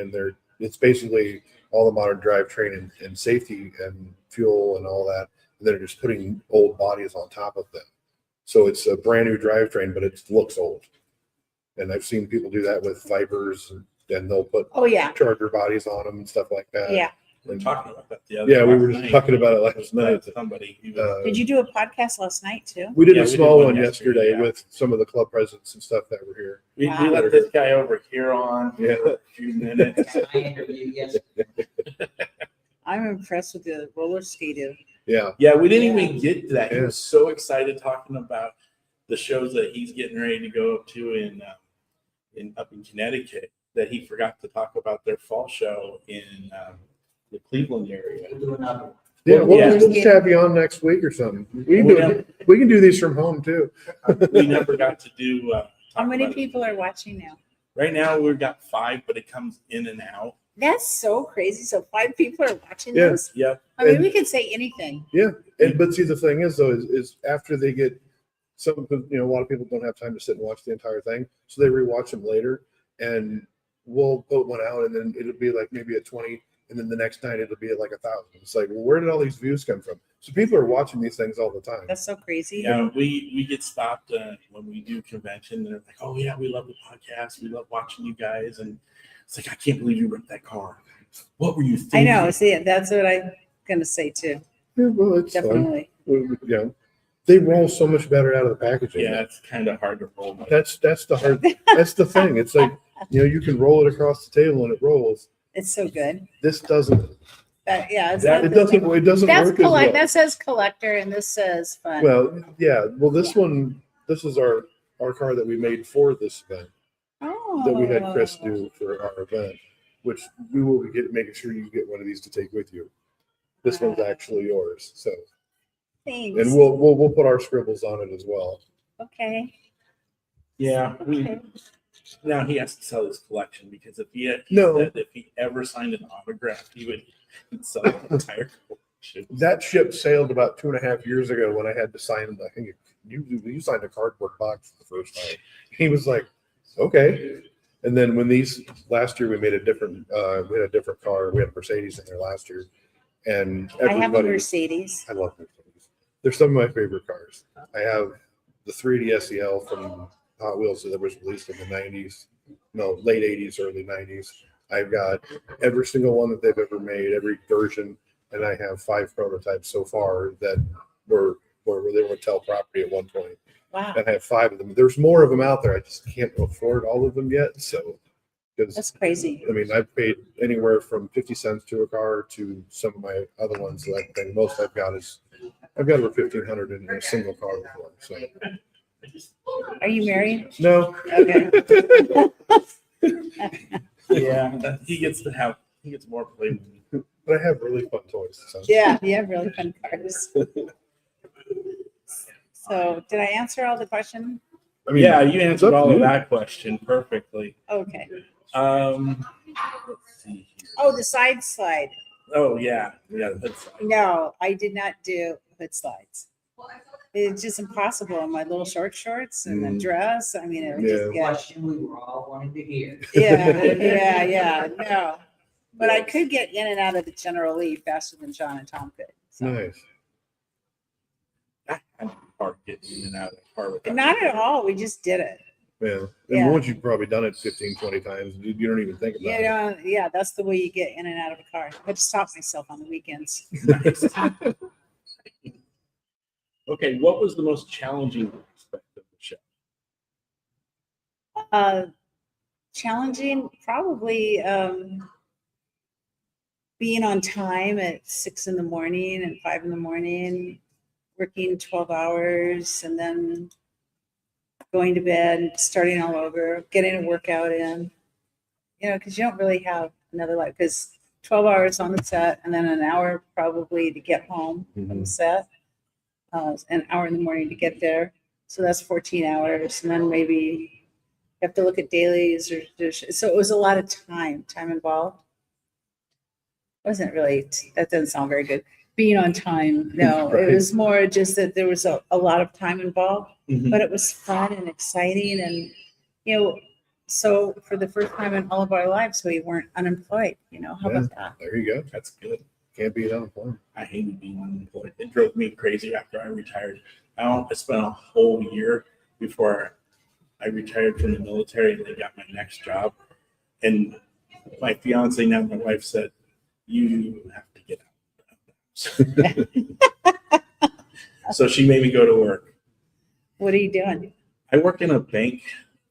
it's basically all the modern drivetrain and safety and fuel and all that, and they're just putting old bodies on top of them. So it's a brand new drivetrain, but it looks old. And I've seen people do that with Vipers, and they'll put Oh yeah. Charger bodies on them and stuff like that. Yeah. We were talking about that the other Yeah, we last were just night. talking about it last night. Somebody who was- Did you do a podcast last night too? We did Yeah, a we did small one one yesterday, yesterday yeah. with some of the club presidents and stuff that were here. we Wow. let this guy over here on Yeah. for a few minutes. I interviewed yesterday. I'm impressed with the roller skating. Yeah. Yeah, we didn't even get to that. He Yeah. was so excited talking about the shows that he's getting ready to go up to up in Connecticut that he forgot to talk about their fall show in the Cleveland area. We'll do another. Yeah, we'll, Yeah. we'll just have you on next week or something. We can do these from home too. We never got to do. How talk many about it. people are watching now? Right now we've got 5, but it comes in and out. That's so crazy. So 5 people are watching Yeah. this. Yep. I mean, And- we could say anything. But see, the thing is though, is after they get a lot of people don't have time to sit and watch the entire thing, so they rewatch them later, and we'll put one out, and then it'll be like maybe at 20, and then the next night it'll be at like 1,000. It's like, well, where did all these views come from? So people are watching these things all the time. That's so crazy. Yeah, we get stopped when we do convention. They're like, "Oh yeah, we love the podcast. We love watching you guys." And it's like, I can't believe you ripped that car. what were you I thinking? know. See, that's what I'm gonna say too. Yeah, well, it's fun. Definitely. Yeah, they roll so much better out of the packaging. Yeah, it's kind of hard to roll. That's the hard. That's the thing. It's like, you can roll it across the table and it rolls. It's so good. This doesn't. Yeah, it's That- not It the doesn't. same. It doesn't That's work as collect. well. That says collector, and this says fun. Well, yeah. Well, this one. This is our car that we made for this event oh, that we had Chris do for our event, which we will be making sure you get one of these to take with you. This one's actually yours. So, Thanks. and we'll put our scribbles on it as well. Okay. Yeah, Okay. now he has to sell his collection because if he No. said if he ever signed an autograph, he would sell the entire collection. That ship sailed about 2.5 years ago when I had to sign. I think you signed a cardboard box for the first time. He was like, "Okay." And then when last year we made a different. We had a different car. We had a Mercedes in there last year, and I have a everybody. Mercedes. I love Mercedes. They're some of my favorite cars. I have the 3D SEL from Hot Wheels that was released in the 90s, no, late 80s, early 90s. I've got every single one that they've ever made, every version, and I have 5 prototypes so far that were they were Mattel property at one point. Wow, And I have 5 of them. There's more of them out there. I just can't afford all of them yet. So, because that's crazy. I mean, I've paid anywhere from 50 cents to a car to some of my other ones that I think most I've got over 1,500 in a single car before. So Are you married? no, Okay. Yeah, he gets more play than me. but I have really fun toys. So. Yeah, you have really fun cars. So, did I answer all the questions? I mean, Yeah, you answered up to all of you. that question perfectly. Okay. Let's see here. Oh, the side slide. Oh yeah, that's No, I did not do hood slides. It's just impossible in my little shorts and the dress. I mean, it would just get. Question we were all wanting to hear. Yeah, no. But I could get in and out of the General Lee faster than John and Tom could. So. Nice. kind of hard getting in and out of the car with that. Not at all. We just did it. Yeah. And Yeah. once you've probably done it 15, 20 times, you don't even think about You it. know, yeah, that's the way you get in and out of a car. I just stop myself on the weekends. Nice. Okay, what was the most challenging aspect of the show? Challenging, probably being on time at 6 in the morning and 5 in the morning, working 12 hours and then going to bed, starting all over, getting a workout in, because you don't really have another life, because 12 hours on the set and then an hour probably to get home from the set, an hour in the morning to get there. So that's 14 hours. And then maybe you have to look at dailies so it was a lot of time involved. Wasn't really, that doesn't sound very good. Being on time. No, Right. It was more just that there was a lot of time involved, but it was fun and exciting. And, so for the first time in all of our lives, we weren't unemployed, how about that? There you go. That's good. Can't beat unemployment. I hated being unemployed. It drove me crazy after I retired. I spent a whole year before I retired from the military and then got my next job. And my fiance, now my wife, said, "You have to get out." So she made me go to work. What are you doing? I work in a bank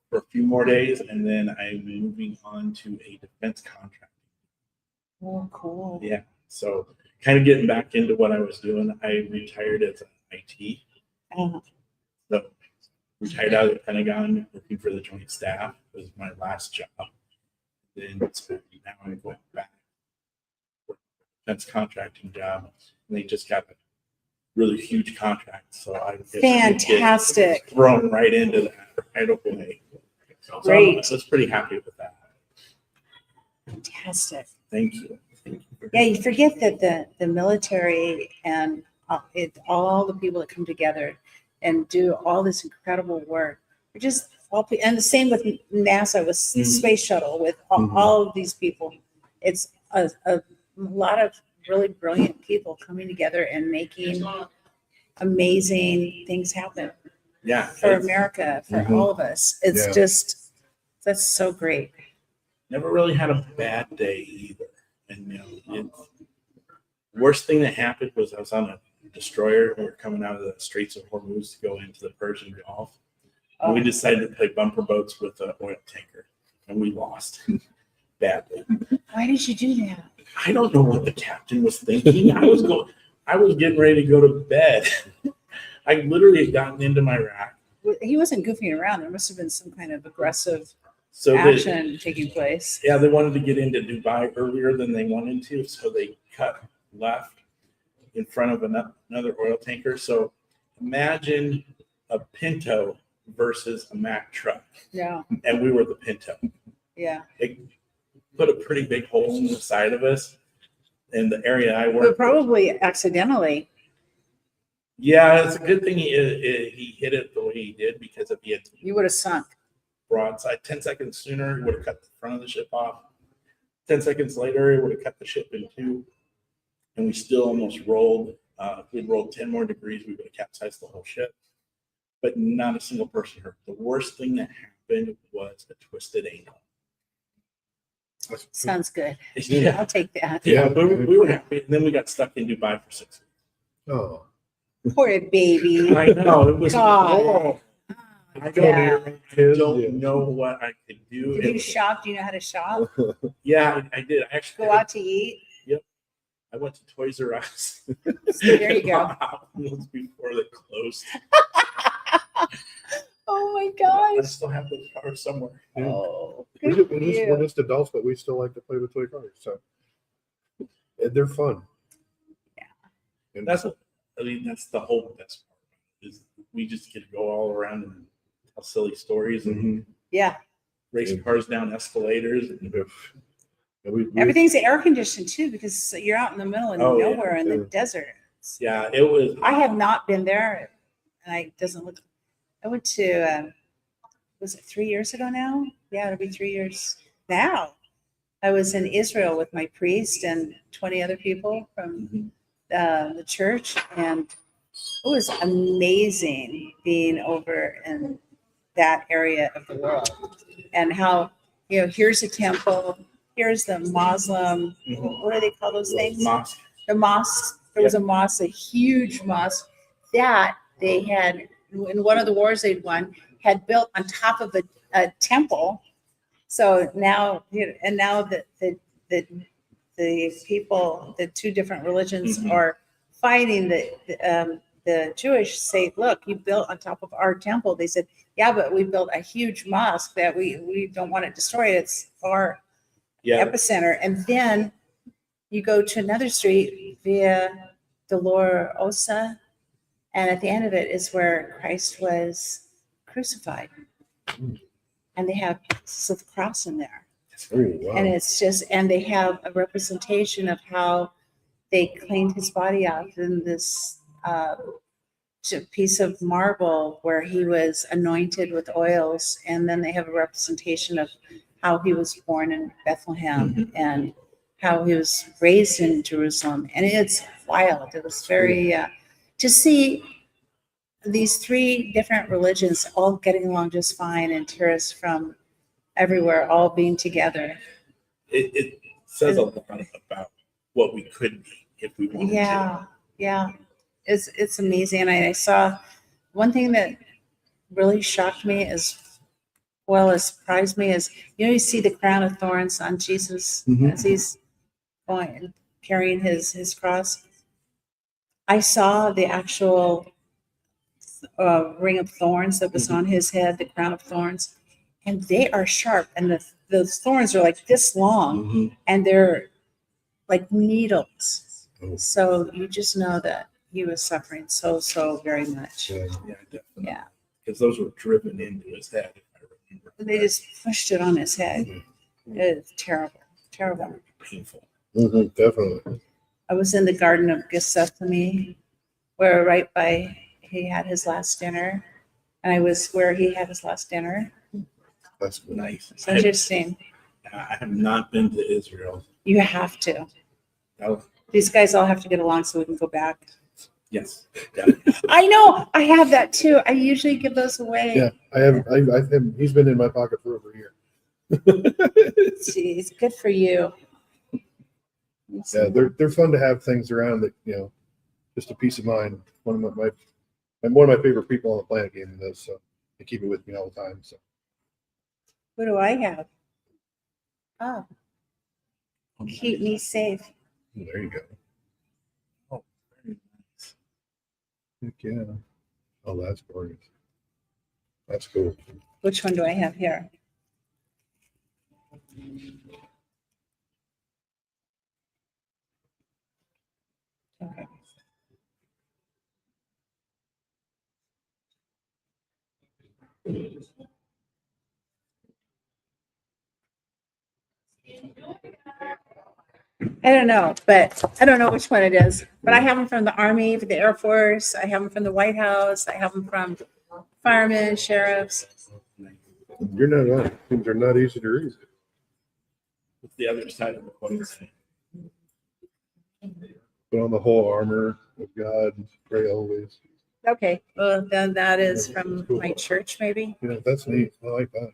for a few more days, and then I'm moving on to a defense contract. Oh, cool. Yeah. So kind of getting back into what I was doing. I retired as an IT. Uh, So retired out of the Pentagon, working for the Joint Staff. It was my last job. Then now I'm going back for a defense contracting job. And they just got a really huge contract. So I get Fantastic. thrown right into that right away. So Great. I was pretty happy with that. Fantastic. Thank you. Yeah, you forget that the military and all the people that come together and do all this incredible work are just and the same with NASA, with the space shuttle, with all of these people. It's a lot of really brilliant people coming together and making amazing things happen Yeah. for America, for all of us. It's Yeah. just, that's so great. Never really had a bad day either. And worst thing that happened was I was on a destroyer. We were coming out of the Straits of Hormuz to go into the Persian Gulf. And we decided to play bumper boats with an oil tanker, and we lost badly. Why did you do that? I don't know what the captain was thinking. I was getting ready to go to bed. I literally had gotten into my rack. He wasn't goofing around. There must have been some kind of aggressive So action taking place. yeah, they wanted to get into Dubai earlier than they wanted to, so they cut left in front of another oil tanker. So imagine a Pinto versus a Mack truck, Yeah, and we were the Pinto. yeah. It put a pretty big hole in the side of us in the area I But worked. probably accidentally. Yeah, it's a good thing he hit it the way he did, because if he had You would have sunk. broadside 10 seconds sooner, he would have cut the front of the ship off. 10 seconds later, he would have cut the ship in two, and we still almost rolled. If we'd rolled 10 more degrees, we would have capsized the whole ship, but not a single person hurt. The worst thing that happened was a twisted ankle. Sounds good. Yeah, I'll take that. yeah, we were happy. And then we got stuck in Dubai for 6 weeks. Oh, Poor baby. I know, it was God. horrible. I Yeah. don't know what I could do. Do you shop? Do you know how to shop? Yeah, I did. I actually Go out to eat? I went to Toys R Us. There you go. Almost before they closed. Oh my I gosh. still have those cars somewhere. yeah. Oh, We're good for we're you. just adults, but we still like to play with toy cars. So they're fun. Yeah. And That's the whole best part. Is we just get to go all around and tell silly stories and Mhm. Yeah. race cars down escalators. And we Everything's air conditioned too, because you're out in the middle of Oh, yeah. nowhere in the Yeah. desert. yeah, it was. I have not been there, and it doesn't look. I went to, was it 3 years ago now? Yeah, it'll be 3 years now. I was in Israel with my priest and 20 other people from Mhm. the church, and it was amazing being over in that area of the world, and how, here's a temple, here's the Muslim, Mhm. what do they call those things? Mosque. The mosque. There was a mosque, a huge mosque that they had in one of the wars they'd won, had built on top of a temple. So now, and now the people, the two different religions Mhm. are fighting. The Jewish say, look, you built on top of our temple. They said, yeah, but we built a huge mosque that we don't want it destroyed. It's our Yeah, epicenter. And then you go to another street via Dolorosa, and at the end of it is where Christ was crucified. And they have pieces of the cross in there. Oh, wow. And it's just, and they have a representation of how they cleaned his body out in this piece of marble where he was anointed with oils. And then they have a representation of how he was born in Bethlehem and how he was raised in Jerusalem. And it's wild. It was very, to see these three different religions all getting along just fine, and tourists from everywhere all being together. it says a lot about what we could be if we wanted to. Yeah. It's amazing. And I saw one thing that really shocked me as well as surprised me is, you see the crown of thorns on Jesus Mhm. as he's going carrying his cross. I saw the actual ring of thorns that was on his head, the crown of thorns, and they are sharp, and the thorns are like this long, Mhm. and they're like needles. Oh. So you just know that he was suffering so very much. Yeah. Yeah, definitely. Yeah. Because those were driven into his head, if I remember. They just pushed it on his head. Mhm. It's terrible. Painful. Mhm, definitely. I was in the Garden of Gethsemane, where right by he had his last dinner, and I was where he had his last dinner. That's good. Nice. It's interesting. I have not been to Israel. You have to. Oh, These guys all have to get along so we can go back. yes. I know. I have that too. I usually give those away. Yeah, I've him. He's been in my pocket for over a year. Jeez, good for you. Yeah, they're fun to have things around that, you know, just a peace of mind. One of my favorite people on the planet gave me this, so I keep it with me all the time. So What do I have? Oh, keep me safe. there you go. Oh, very nice. Heck yeah. Oh, that's gorgeous. That's cool. Which one do I have here? Okay. I don't know, but I don't know which one it is. But I have them from the Army, from the Air Force. I have them from the White House. I have them from firemen, sheriffs. You're not wrong. Things are not easy to read. What's the other side of the coin say? Put on the whole armor of God, pray always. Okay, well, then that is from my church, maybe. Yeah, that's neat. I like that.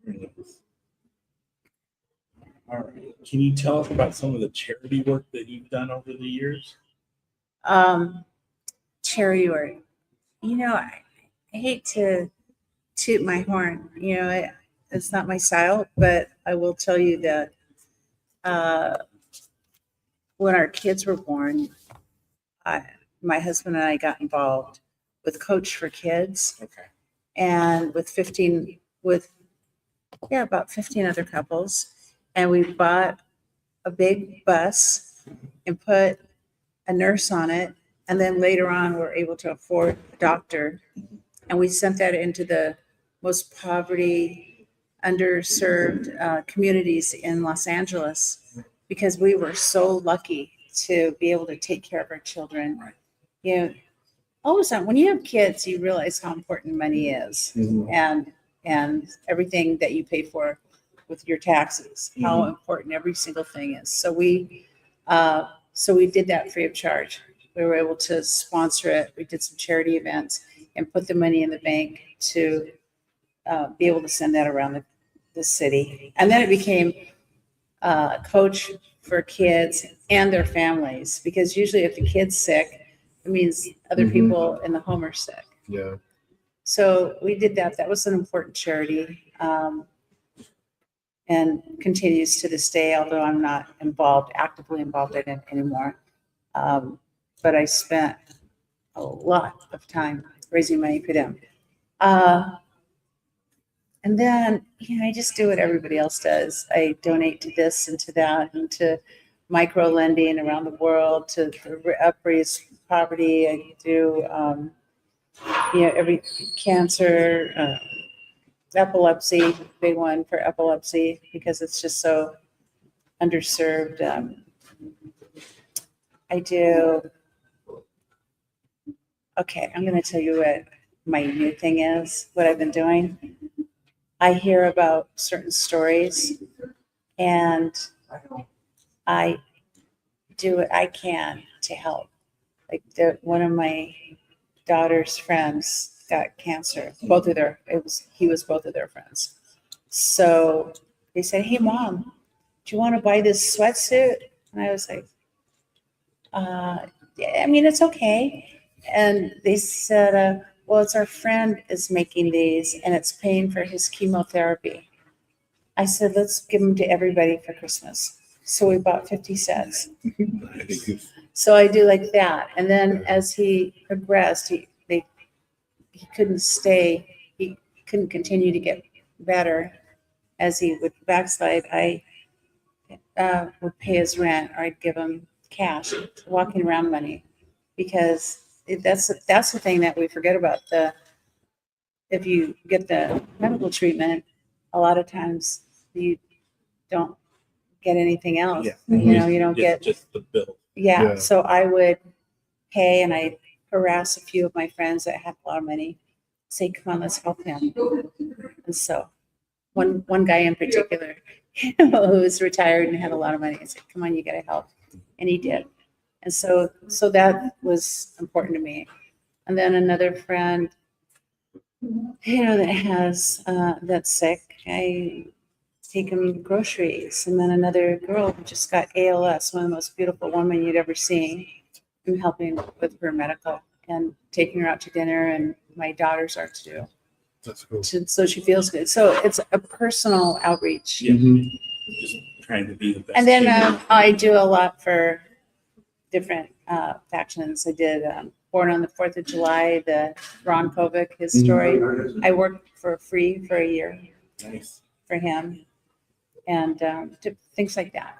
Very nice. All right. Can you tell us about some of the charity work that you've done over the years? Charity work. You know, I hate to toot my horn. You know, it's not my style, but I will tell you that when our kids were born, my husband and I got involved with Coach for Kids Okay. Right. You know, all of a sudden, when you have kids, you realize how important money is and everything that you pay for with your taxes, how important every single thing is. So we did that free of charge. We were able to sponsor it. We did some charity events and put the money in the bank to be able to send that around the city. And then it became Coach for Kids and their families, because usually if the kid's sick, it means other people in the home are sick. Yeah. So we did that. That was an important charity and continues to this day, although I'm not actively involved in it anymore. But I spent a lot of time raising money for them. And then, you know, I just do what everybody else does. I donate to this and to that and to micro lending around the world, to upraise poverty. I do, every cancer, epilepsy, big one for epilepsy because it's just so underserved. I do. Okay, I'm going to tell you what my new thing is, what I've been doing. I hear about certain stories and I do what I can to help. Like one of my daughter's friends got cancer. He was both of their friends. So they said, "Hey mom, do you want to buy this sweatsuit?" And I was like, yeah, I mean, it's okay. And they said, well, it's our friend is making these and it's paying for his chemotherapy. I said, let's give them to everybody for Christmas. So we bought 50 sets. So I do like that. And then as he progressed, he couldn't stay. He couldn't continue to get better. As he would backslide, I would pay his rent, or I'd give him cash, walking around money, because that's the thing that we forget about. If you get the medical treatment, a lot of times you don't get anything else. Yeah. You don't get just the bill. Yeah. So I would pay, and I harass a few of my friends that had a lot of money, say, come on, let's help him. And so one guy in particular, who was retired and had a lot of money, I said, come on, you got to help. And he did. And so that was important to me. And then another friend, that has, that's sick, I take him groceries. And then another girl who just got ALS, one of the most beautiful women you'd ever seen. I'm helping with her medical and taking her out to dinner, and my daughters are too. That's cool. So she feels good. So it's a personal outreach. Yeah. Mhm. Just trying to be the best. And then champion. I do a lot for different factions. I did Born on the 4th of July, the Ron Kovic, his story. I worked for free for a year Nice. for him, and things like that.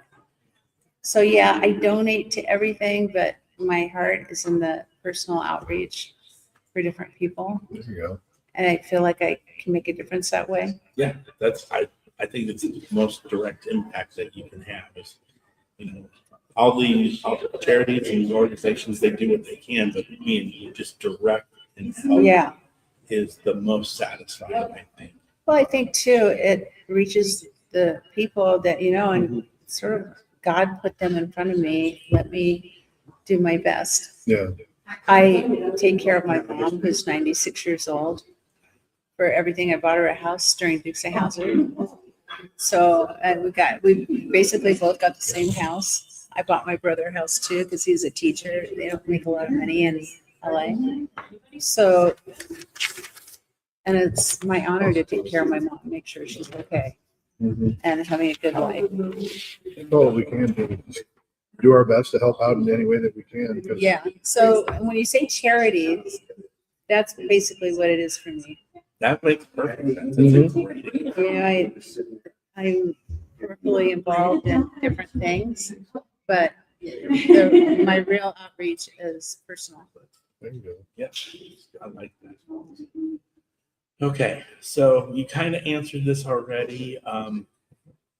So yeah, I donate to everything, but my heart is in the personal outreach for different people, There you go. and I feel like I can make a difference that way. Yeah, I think it's the most direct impact that you can have is, all the charities and organizations, they do what they can, but being just direct and help Yeah. is the most satisfying, I think. Well, I think too, it reaches the people that, and sort of God put them in front of me. Let me do my best. Yeah. I take care of my mom, who's 96 years old, for everything. I bought her a house during Dukes of Hazzard. So we basically both got the same house. I bought my brother a house too, because he's a teacher. They don't make a lot of money in LA. So, and it's my honor to take care of my mom, make sure she's okay Mhm. and having a good life. All we can do is do our best to help out in any way that we can. Because Yeah. So when you say charities, that's basically what it is for me. That makes perfect sense. Mhm. It's a great- I'm peripherally involved in different things, but my real outreach is personal. There you go. Yeah, I like that. Okay, so you kind of answered this already,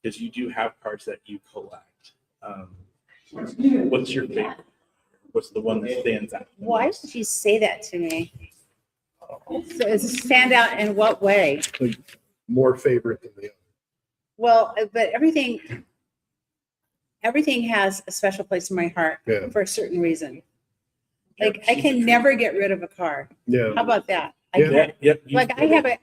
because you do have cars that you collect. What's your favorite? What's the one that stands out? the Why most? would you say that to me? So is it stand out in what way? More favorite than the other. Well, but everything has a special place in my heart Yeah. for a certain reason. Like I can never get rid of a car. Yeah. How about that? I Yeah. can't. Yeah, yep. Like I have Yeah.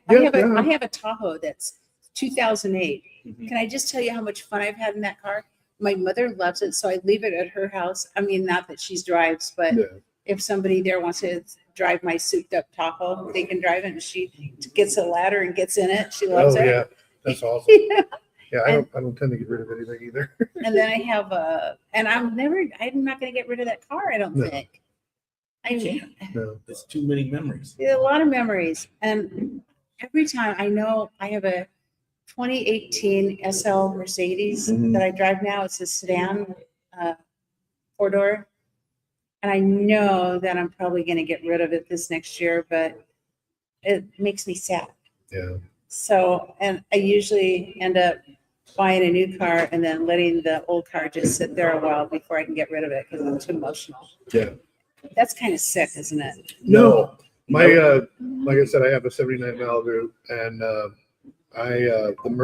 I have a Tahoe that's 2008. Mhm. Can I just tell you how much fun I've had in that car? My mother loves it, so I leave it at her house. I mean, not that she drives, but Yeah. if somebody there wants to drive my souped up Tahoe, they can drive it, and she gets a ladder and gets in it. She loves Oh, it. yeah. That's awesome. Yeah. I don't tend to get rid of anything either. And then I have and I'm not going to get rid of that car. I don't No. think. You can't. No. It's too many memories. A lot of memories, and every time I know I have a 2018 SL Mercedes Mhm. that I drive now. It's a sedan, 4-door, and I know that I'm probably going to get rid of it this next year, but it makes me sad. Yeah. So, and I usually end up buying a new car and then letting the old car just sit there a while before I can get rid of it because I'm too emotional. Yeah. That's kind of sick, isn't it? No. My like I said, I have a 79 Malibu, and the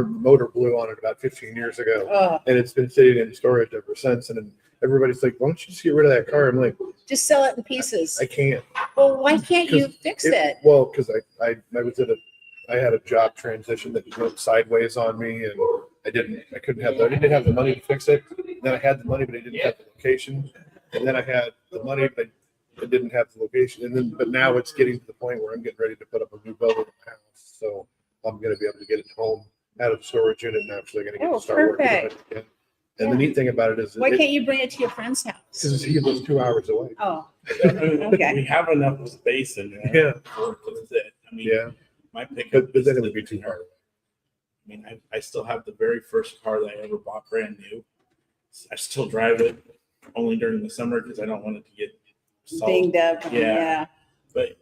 motor blew on it about 15 years ago, Oh, and it's been sitting in storage ever since. And then everybody's like, "Why don't you just get rid of that car?" I'm like, just sell it in pieces. "I can't." Well, why can't you fix it? Well, because I was I had a job transition that went sideways on me, and I didn't have the money to fix it. Then I had the money, but I didn't have the location. And then I had the money, but I didn't have the location. But now it's getting to the point where I'm getting ready to put up a new building in the house. So I'm going to be able to get it home out of the storage unit and actually going to get Oh, to start working on it perfect. again. And the neat thing about it is, Why can't you bring it to your friend's house? because he lives 2 hours away. Oh, Okay. We have enough space in there. Yeah. For it to sit. I mean, Yeah, my pickup. but then is it would be too hard. I mean, I still have the very first car that I ever bought brand new. I still drive it only during the summer because I don't want it to get salt. dinged up. Yeah. Yeah. But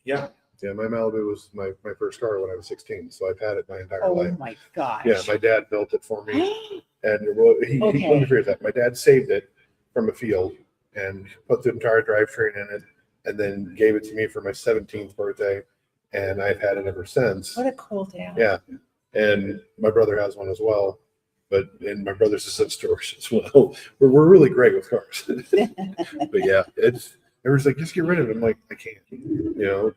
yeah, Yeah, my Malibu was my first car when I was 16, so I've had it my entire Oh life. my gosh. Yeah, my dad built it for me, and he let Okay. me rephrase that. My dad saved it from a field and put the entire drivetrain in it, and then gave it to me for my 17th birthday, and I've had it ever since. What a cool dad. Yeah, and my brother has one as well, and my brother's is in storage as well. We're really great with cars, but yeah, everyone's like, just get rid of it. I'm like, I can't. You know,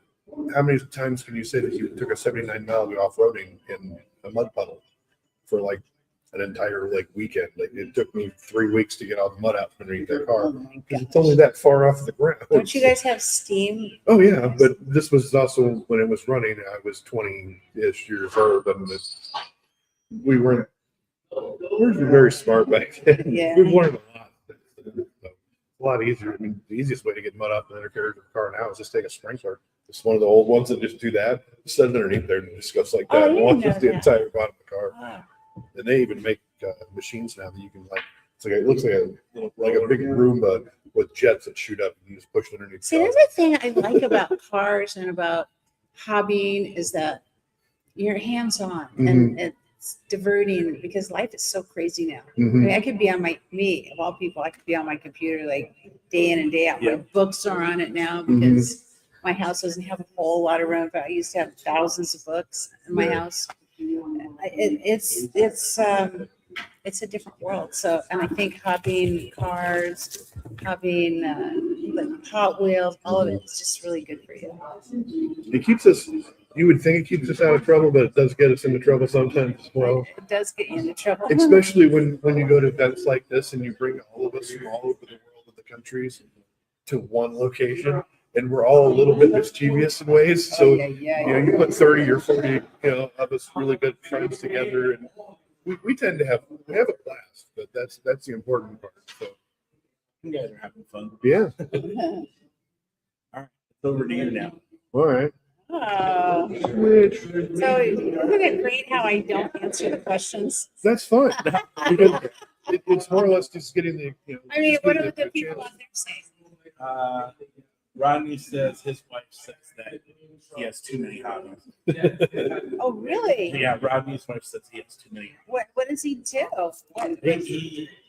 how many times can you say that you took a 79 Malibu off-roading in a mud puddle for like an entire like weekend. Like it took me 3 weeks to get all the mud out from underneath that Oh car my because gosh. it's only that far off the ground. Don't you guys have steam? Oh yeah, but this was also when it was running. I was 20-ish years old, and we were very smart back then. Yeah. We've learned a lot. A lot easier. I mean, the easiest way to get mud up in the undercarriage of the car now is just take a sprinkler. It's one of the old ones that just do that. Set it underneath there and it just goes like Oh, I that. didn't Washes know the that. entire bottom of the car. Wow. And they even make machines now that you can like. It's like it looks like a big Roomba with jets that shoot up and you just push it underneath. See, the that's car. the thing I like about cars and about hobbying is that you're hands-on and it's diverting because life is so crazy now. I Mhm. mean, I could be on me of all people, I could be on my computer like day in and day out. Yeah. My books are on it now because my house doesn't have a whole lot of room, but I used to have thousands of books in my Yeah. house. It's a different world. So, and I think hobbying cars, hobbying like Hot Wheels, all of it is just really good for you. It keeps us. You would think it keeps us out of trouble, but it does get us into trouble sometimes as well. It does get you into trouble. Especially when you go to events like this and you bring all of us from all over the world of the countries to one location, and we're all a little bit mischievous in ways. So Oh, yeah. you know, you put 30 or 40, of us really good friends together, and we tend to have a blast. But that's the important part. So You guys are having fun. yeah, It's over to you now. all right. Oh, Which so isn't it great how I don't answer the questions? that's fine because it's more or less just getting the I mean, just what getting are the people channel. out there saying? Rodney says his wife says that he has too many hobbies. Oh, really? Yeah, Rodney's wife says he has too many. What does he do?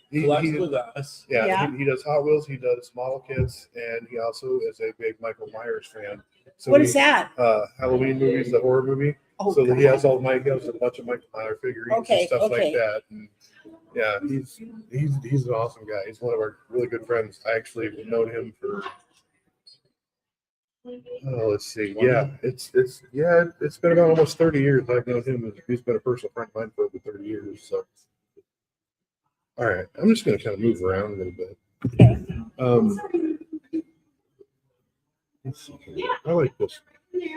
He collects He- with us. Yeah, Yeah. He does Hot Wheels, he does model kits, and he also is a big Michael Myers fan. So What is that? Halloween movies, the horror movie. Oh, So he God. has a bunch of Michael Myers figurines Okay, and stuff okay. like that. And yeah, he's an awesome guy. He's one of our really good friends. I actually have known him for let's see. Yeah, it's been about almost 30 years. I've known him. He's been a personal friend of mine for over 30 years. So all right, I'm just gonna kind of move around a little bit. Let's see here. I like this.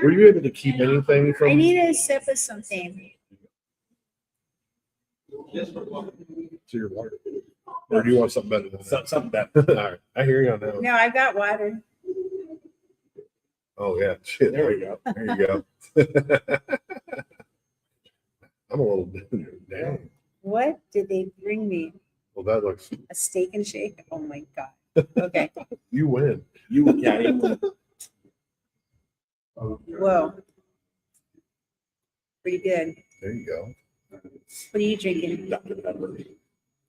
Were you able to keep anything from? I need a sip of something. To your water, or do you want something better than that? Something that. All right, I hear you on that one. No, I've got water. Oh yeah, shit. There we go. There you go. I'm a little bit down. What did they bring me? Well, that looks. A steak and shake? Oh my God. Okay. You win. You Whoa. Pretty good. There you go. What are you drinking? Dr. Pepper.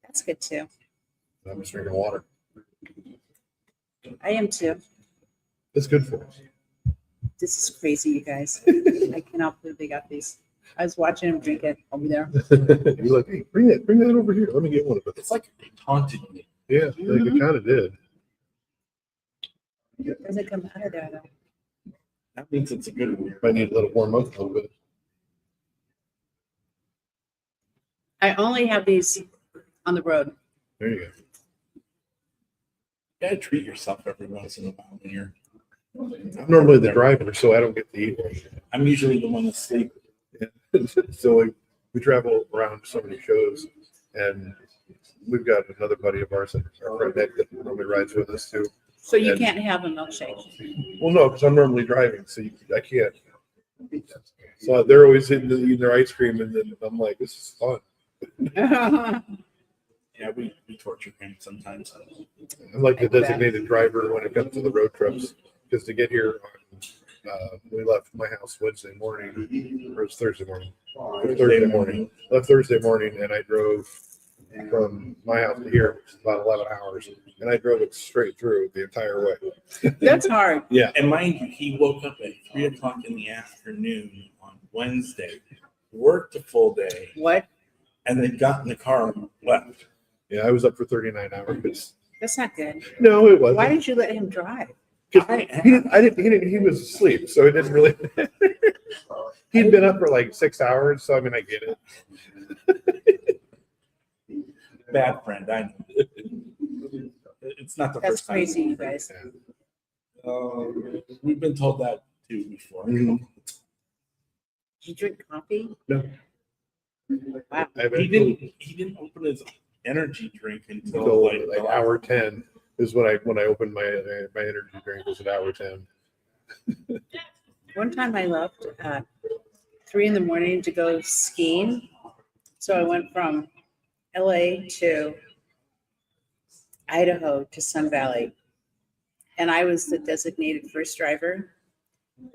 That's good too. I'm just drinking water. I am too. It's good for us. This is crazy, you guys. I cannot believe they got these. I was watching them drink it over there. You're like, hey, bring that over here. Let me get one of It's it. like they taunted me. Yeah, like it kind of did. It doesn't come out of there though. That means it's a good one. Might need a little warm up a little bit. I only have these on the road. There you go. You gotta treat yourself every once in a while when you're. I'm normally the driver, so I don't get to eat. I'm usually the one asleep. So we travel around to so many shows, and we've got another buddy of ours, our friend Nick, that normally rides with us too. So you And- can't have a milkshake. Well, no, because I'm normally driving, so I can't. So they're always eating their ice cream, and then I'm like, this is fun. Yeah, we torture him sometimes. I'm like the I bet. designated driver when it comes to the road trips, because to get here on, we left my house Wednesday morning, or it was Thursday morning. Thursday morning. Left Thursday morning, and I drove from my house to here, which is about 11 hours, and I drove it straight through the entire way. That's hard. Yeah. And mind you, he woke up at 3:00 in the afternoon on Wednesday, worked a full day, What? and then got in the car and left. Yeah, I was up for 39 hours. That's not good. No, it wasn't. Why did you let him drive? 'Cause he was asleep, so it didn't really. He'd been up for like 6 hours, so I mean, I get it. Bad friend, I know. It's not the That's first time. crazy, you guys. We've been told that too before. Mhm. Did you drink coffee? No. Wow. He didn't open his energy drink until Until like like hour 10 is when I opened my energy drink was at hour 10. One time I left at 3 a.m. to go skiing. So I went from LA to Idaho to Sun Valley. And I was the designated first driver.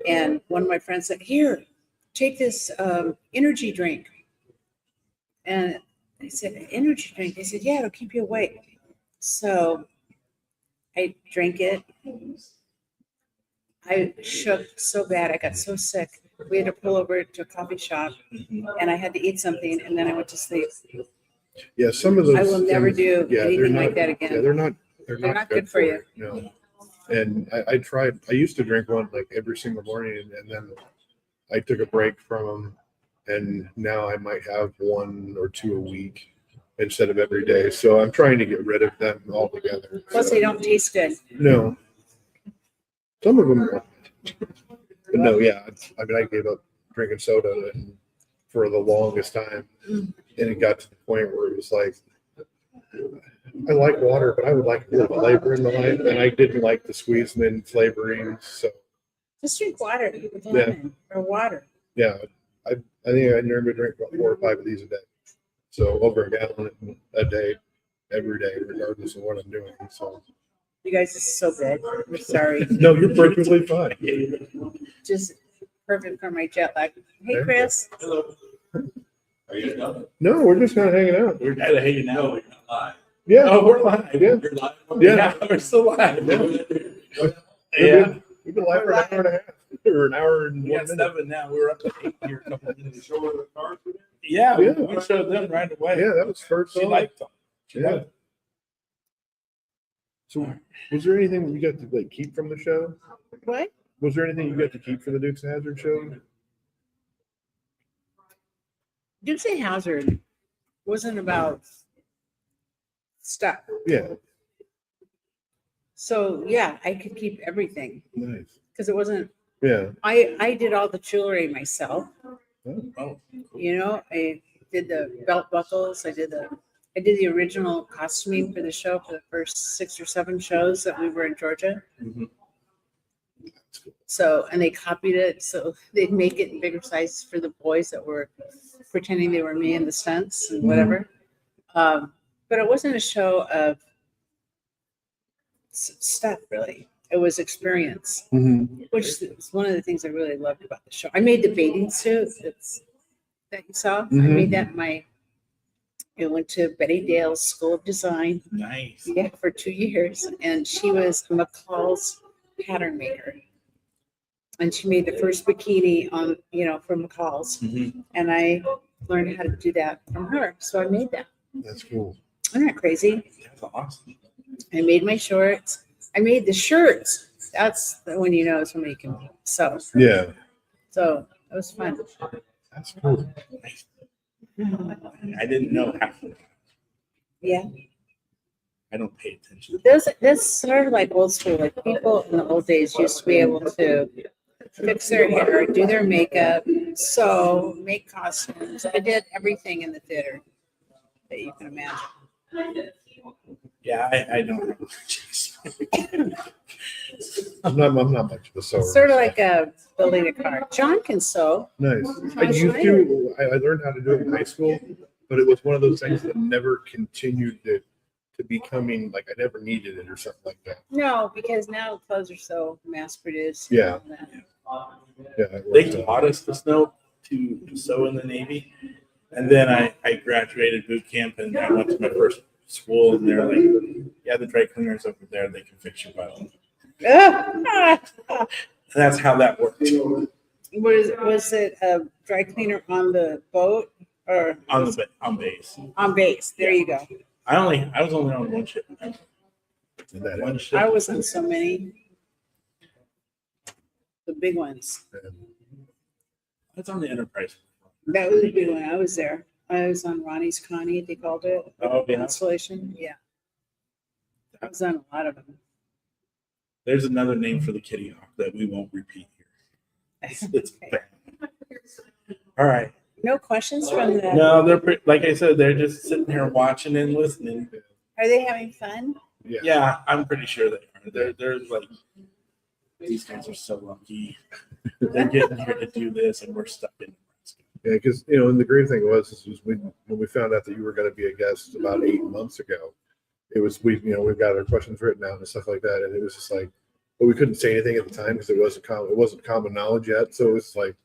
And one of my friends said, "Here, take this energy drink." And I said, "Energy drink?" They said, "Yeah, it'll keep you awake." So I drank it. I shook so bad. I got so sick. We had to pull over to a coffee shop and I had to eat something and then I went to sleep. Yeah, some of those. I will never things- do they're anything like not- that again. Yeah, they're not good for you. No. And I tried. I used to drink one like every single morning, and then I took a break from them, and now I might have 1 or 2 a week instead of every day. So I'm trying to get rid of them altogether. Plus, So, they don't taste good. no. Some of them are. But no, yeah. I mean, I gave up drinking soda and for the longest time, and it got to the point where it was like, I like water, but I would like a little flavor in my life, and I didn't like the squeezing in flavorings. So Just drink water with lemon or water. yeah, I think I normally drink about 4 or 5 of these a day. So over a gallon a day, every day, regardless of what I'm doing. So You guys, this is so bad. We're sorry. no, you're perfectly fine. Just perfect for my jet lag. Hey, Yeah. Chris. Hello. Are you done? No, we're just kind of hanging out. We're kind of hanging No, out. you're not live. Yeah, Oh, we're live. Yeah. You're live. Yeah. We're still live. Yeah. We've been live for an hour and a half or an hour and We 1 got minute. 7 now. We were up to 8 here a couple of Did you minutes. show her the cars? Yeah, Yeah. we showed them right away. Yeah, that was first. She on. liked them. She Yeah. liked them. So, was there anything that you got to like keep from the show? What? Was there anything you got to keep for the Dukes of Hazzard show? Dukes of Hazzard wasn't about stuff. Yeah, So yeah, I could keep everything nice. because it wasn't. Yeah. I did all the jewelry myself. Oh, You know, I did the belt buckles. I did the original costuming for the show for the first 6 or 7 shows that we were in Georgia. Mhm. So, and they copied it. So they'd make it in bigger sizes for the boys that were pretending they were me in the stunts and whatever. But it wasn't a show of stuff really. It was experience, Mm-hmm. which is one of the things I really loved about the show. I made the bathing suit that you saw. I Mhm. made that I went to Betty Dale's School of Design, nice. yeah, for 2 years, and she was McCall's pattern maker. And she made the first bikini on, from McCall's, Mhm. and I learned how to do that from her. So I made that. That's cool. Isn't that crazy? That's awesome. I made my shorts. I made the shirts. That's when you know somebody can sew. Yeah, So it was fun. that's cool. I didn't know half of that. Yeah. I don't pay attention. That's sort of like old school. Like people in the old days used to be able to fix their hair, do their makeup, sew, make costumes. I did everything in the theater that you can imagine. Yeah, I don't know. I'm not much of a sewer. Sort of like building a car. John can sew. Nice. I used to. I learned how to do it in high school, but it was one of those things that never continued to becoming like I never needed it or something like that. No, because now clothes are so mass produced. Yeah. Yeah, it They was, taught us to sew in the Navy. And then I graduated boot camp and I went to my first school and they're like, yeah, the dry cleaner's over there. They can fix your button. And that's how that worked. Was it a dry cleaner on the boat or On base. on base? There you go. I was only on one ship. One ship. I was on so many. The big ones. That's on the Enterprise. That was a big one. I was there. I was on Ronnie's Connie, they called it. Oh, yeah. Installation, yeah. I was on a lot of them. There's another name for the kitty hawk that we won't repeat here. It's bad. All right. No questions from the, No, like I said, they're just sitting here watching and listening. are they having fun? Yeah, I'm pretty sure they are. They're like, these guys are so lucky. They're getting here to do this, and we're stuck in Nebraska. Yeah, because and the great thing was when we found out that you were going to be a guest about 8 months ago, it was we've got our questions written out and stuff like that, and it was just like, but we couldn't say anything at the time because it wasn't common knowledge yet, so it was like,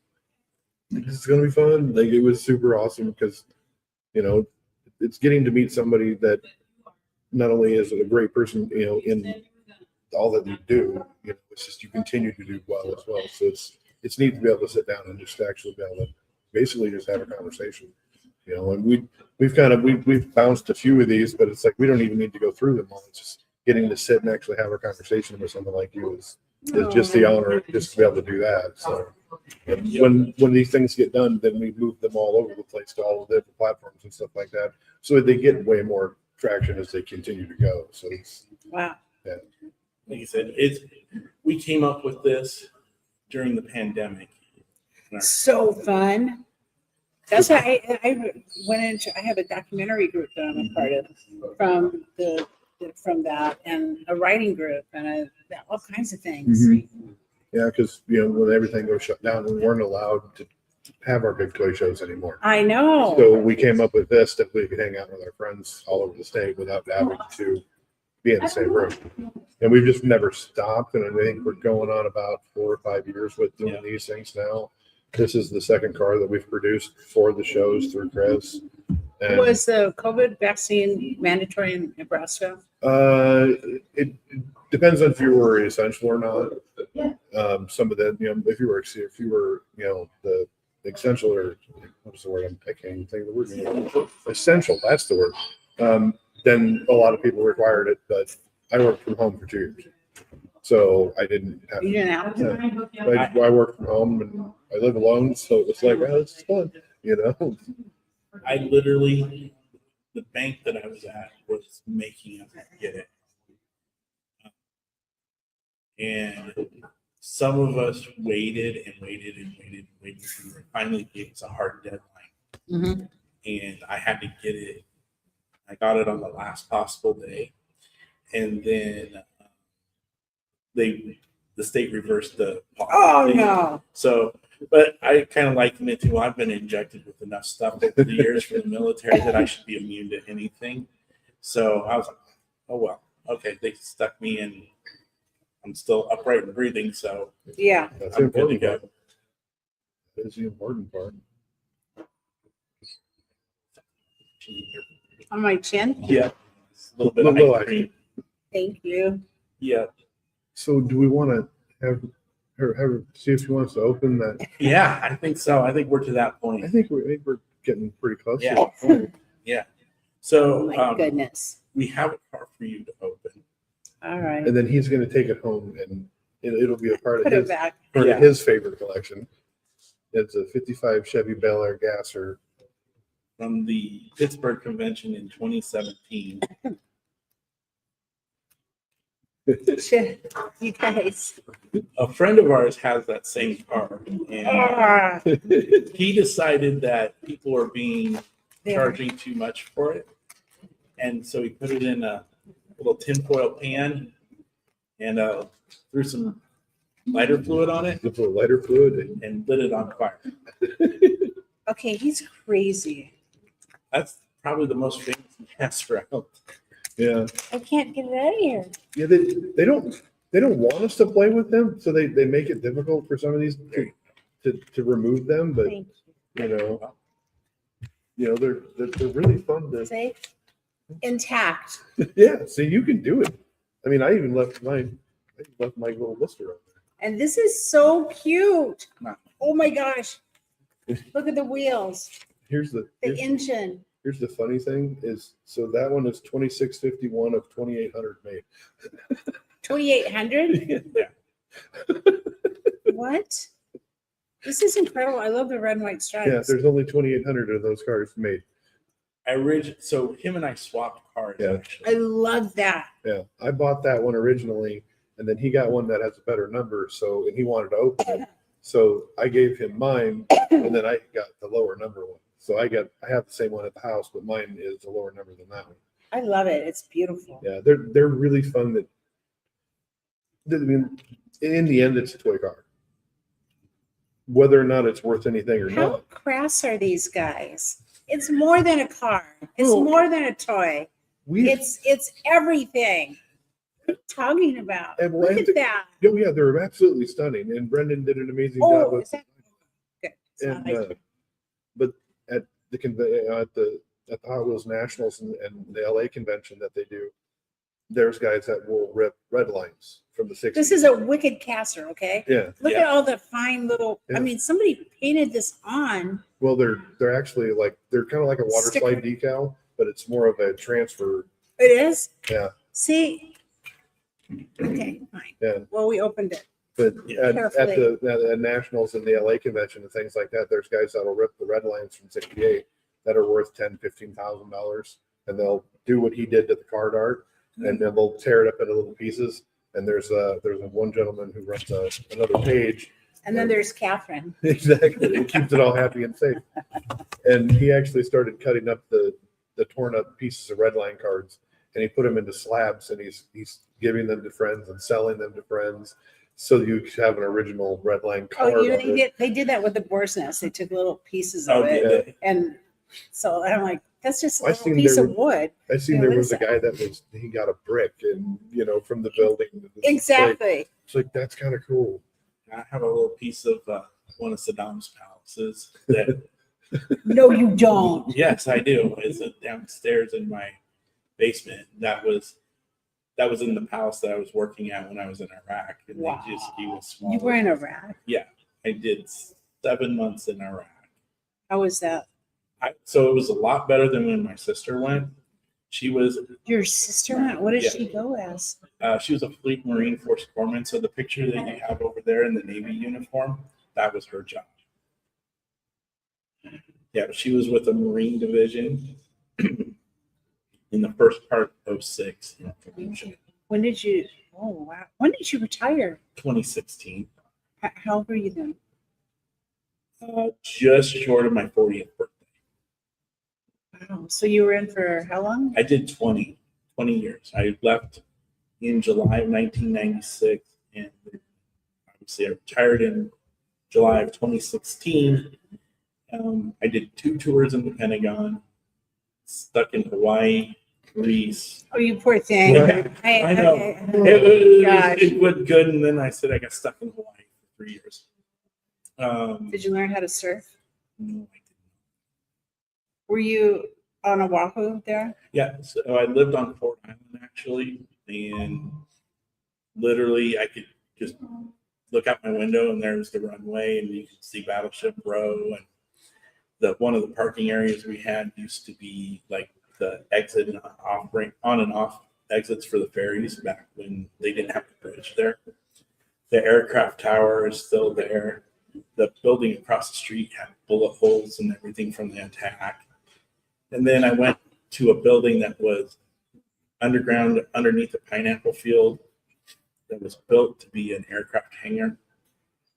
this is going to be fun. Like it was super awesome because it's getting to meet somebody that not only is a great person, in all that you do, it's just you continue to do well as well. So it's neat to be able to sit down and just actually be able to basically just have a conversation. And we've bounced a few of these, but it's like we don't even need to go through them all. It's just getting to sit and actually have a conversation with someone like you is just the honor just to be able to do that. So when these things get done, then we move them all over the place to all the different platforms and stuff like that, so they get way more traction as they continue to go. So it's Wow. yeah. Like I said, we came up with this during the pandemic. So fun. That's why I went into, I have a documentary group that I'm a part of from that, and a writing group, and all kinds of things. Mhm. Yeah, because when everything goes shut down, we weren't allowed to have our big toy shows anymore. I know. So we came up with this that we could hang out with our friends all over the state without having to be in the same room. And we've just never stopped. And I think we're going on about 4 or 5 years with doing these things now. This is the second car that we've produced for the shows through Chris. And Was the COVID vaccine mandatory in Nebraska? it depends on if you were essential or not. Some of the, if you were, the essential, or what's the word? I can't even think of the word. Essential, that's the word. Then a lot of people required it, but I worked from home for 2 years. So I didn't have You didn't have to? I work from home and I live alone, so it's like, oh, this is fun, I literally, the bank that I was at was making us get it. And some of us waited and waited and waited and waited. And finally, it was a hard deadline. Mm-hmm. And I had to get it. I got it on the last possible day. And then the state reversed the Oh, policy. no. So, but I kind of liken it to, I've been injected with enough stuff over the years from the military that I should be immune to anything. So I was like, oh, well, okay, they stuck me in. I'm still upright and breathing, so Yeah. That's the I'm good to important go. part. That is the important part. On my chin? Yeah, a little bit of Little ice cream. Thank you. Yeah, So do we want to have her see if she wants to open that? yeah, I think so. I think we're to that I point. think we're getting pretty close. Yeah. To that point. Yeah. Oh, So my goodness. we have a car for you to open. All right. And then he's going to take it home, and it'll be a part Put of it his back. favorite collection. It's a '55 Chevy Bel Air Gasser. From the Pittsburgh convention in 2017. Shit. You guys. A friend of ours has that same car, and Ah, he decided that people are being there. charging too much for it, and so he put it in a little tinfoil pan and threw some lighter fluid on it A little lighter fluid. and lit it on fire. Okay, he's crazy. That's probably the most famous gas round. Yeah, I can't get it out of here. yeah. They don't want us to play with them, so they make it difficult for some of these to remove them. But Thank you. they're really fun to. Safe. Intact. Yeah, see, you can do it. I mean, I even left my little lister on there. And this is so cute. Wow. Oh my gosh. Look at the wheels, Here's the engine. here's the funny thing is, so that one is 2651 of 2800 made. 2,800? Yeah. What? This is incredible. I love the red and white stripes. Yeah, there's only 2800 of those cars made. So him and I swapped cars. Yeah. I Actually. love that. Yeah, I bought that one originally, and then he got one that has a better number. So, and he wanted to open it. So I gave him mine, and then I got the lower number one. So I have the same one at the house, but mine is a lower number than that one. I love it. It's beautiful. Yeah, they're really fun. I mean, in the end, it's a toy car. Whether or not it's worth anything or How not. crass are these guys? It's more than a car. It's Well, more than a toy. We It's everything. What are you talking about? And Look we'll at that. Oh yeah, they're absolutely stunning, and Brendan did an amazing job Oh, with. is that good? It's not And like- but at the Hot Wheels Nationals and the LA convention that they do, there's guys that will rip red lines from the 60s. This is a wicked caster, okay? Yeah, Look Yeah. at all the fine little. Yeah. I mean, somebody painted this on. well they're actually they're kind of like a water Sticker. slide decal, but it's more of a transfer. It is. Yeah. See. Okay, fine. Yeah, Well, we opened it. but at Carefully. the Nationals and the LA convention and things like that, there's guys that'll rip the red lines from '68 that are worth $10,000-$15,000, and they'll do what he did to the card art, and then they'll tear it up into little pieces. And there's a one gentleman who runs another page. And then there's Catherine. Exactly. It keeps it all happy and safe. And he actually started cutting up the torn up pieces of redline cards, and he put them into slabs, and he's giving them to friends and selling them to friends, so you have an original redline card. Oh, you know, of it. they did that with the boar's nest. They took little pieces Oh, of it. did they? And so I'm like, that's just a I little seen piece there of wood. I seen Yeah, there what was is a guy that he got a brick and from the building. Exactly. It's like that's kind of cool. I have a little piece of one of Saddam's palaces that No, you don't. yes, I do. It's downstairs in my basement. That was in the palace that I was working at when I was in Iraq. And Wow. he was small. You were in Iraq. I did 7 months in Iraq. How was that? So it was a lot better than when my sister went. She was Your sister went. What did Yeah. she go as? she was a Fleet Marine Force corpsman. So the picture that you have over there in the Navy uniform, that was her job. Yeah, she was with the Marine Division in the first part of 06 in Fallujah, When did you? Oh wow. When did you retire? 2016. How old were you then? Just short of my 40th birthday. Wow. So you were in for how long? I did 20 years. I left in July of 1996, and obviously I retired in July of 2016. I did 2 tours in the Pentagon, stuck in Hawaii, Greece. Oh, you poor thing. Right. I know. Gosh. It went good, and then I said I got stuck in Hawaii for 3 years. Did you learn how to surf? No, I didn't. Were you on Oahu there? Yeah, so I lived on Fort Island actually, and literally I could just look out my window and there's the runway, and you could see Battleship Row, and one of the parking areas we had used to be like the exit and on and off exits for the ferries back when they didn't have the bridge there. The aircraft tower is still there. The building across the street had bullet holes and everything from the attack. And then I went to a building that was underground underneath a pineapple field that was built to be an aircraft hangar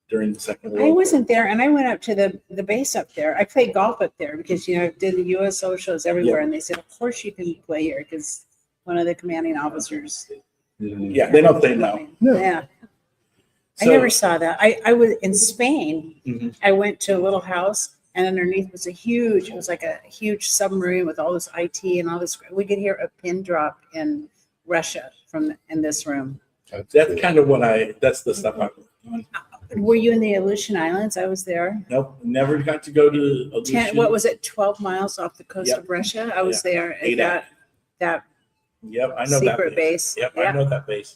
during the Second World I War. wasn't there, and I went up to the base up there. I played golf up there because I did the USO shows everywhere, and they said, "Of course you can play here," because one of the commanding officers. Yeah, they don't say no. No. Yeah, I So- never saw that. I was in Spain. Mhm. I went to a little house, and underneath was it was like a huge submarine with all this IT and all this. We could hear a pin drop in Russia in this room. That's kind of that's the stuff I worked on. Were you in the Aleutian Islands? I was there. Nope, never got to go to Aleutian. What was it? 12 miles off the coast Yep. of Russia. I was there at 8 that Yep, I know that secret base. Yep, Yeah. I know that base.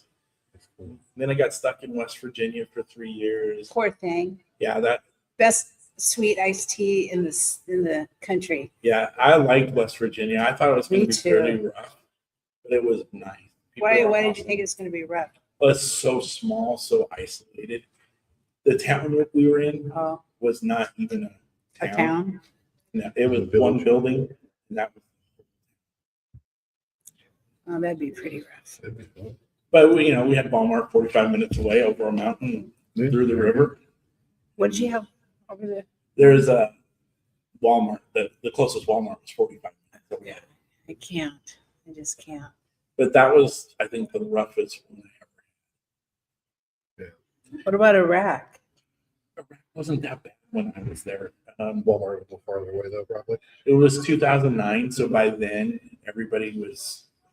Then I got stuck in West Virginia for 3 years. Poor thing. Yeah, Best sweet iced tea in the country. I liked West Virginia. I thought it was going Me to be too. fairly rough, but it was nice. People Why were did you awesome. think it's going to be rough? It was so small, so isolated. The town that we were in Oh, was not even a town. No, it was A village. one building, and that was Oh, that'd be pretty rough. That'd be cool. But we had Walmart 45 minutes away over a mountain Yeah. through the river. What did you have over there? There's a Walmart. The closest Walmart was 45 minutes away. I can't. I just can't. But that was, I think, the roughest one I ever What about Iraq? had. It wasn't that bad when I was there. Walmart was a little farther away though, probably. It was 2009, so by then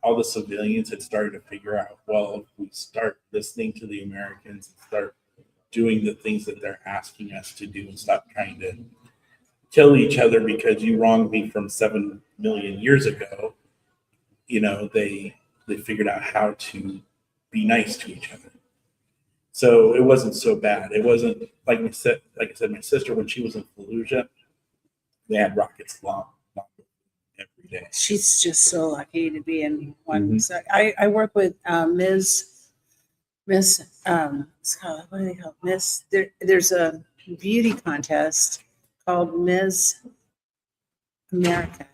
all the civilians had started to figure out, well, if we start listening to the Americans and start doing the things that they're asking us to do and stop trying to kill each other because you wronged me from 7 million years ago, they figured out how to be nice to each other. So it wasn't so bad. It wasn't like I said, my sister, when she was in Fallujah, they had rockets long every day. She's just so lucky to be in one. Mhm. So I work with Ms. Scott, what do they call it? There's a beauty contest called Ms. America,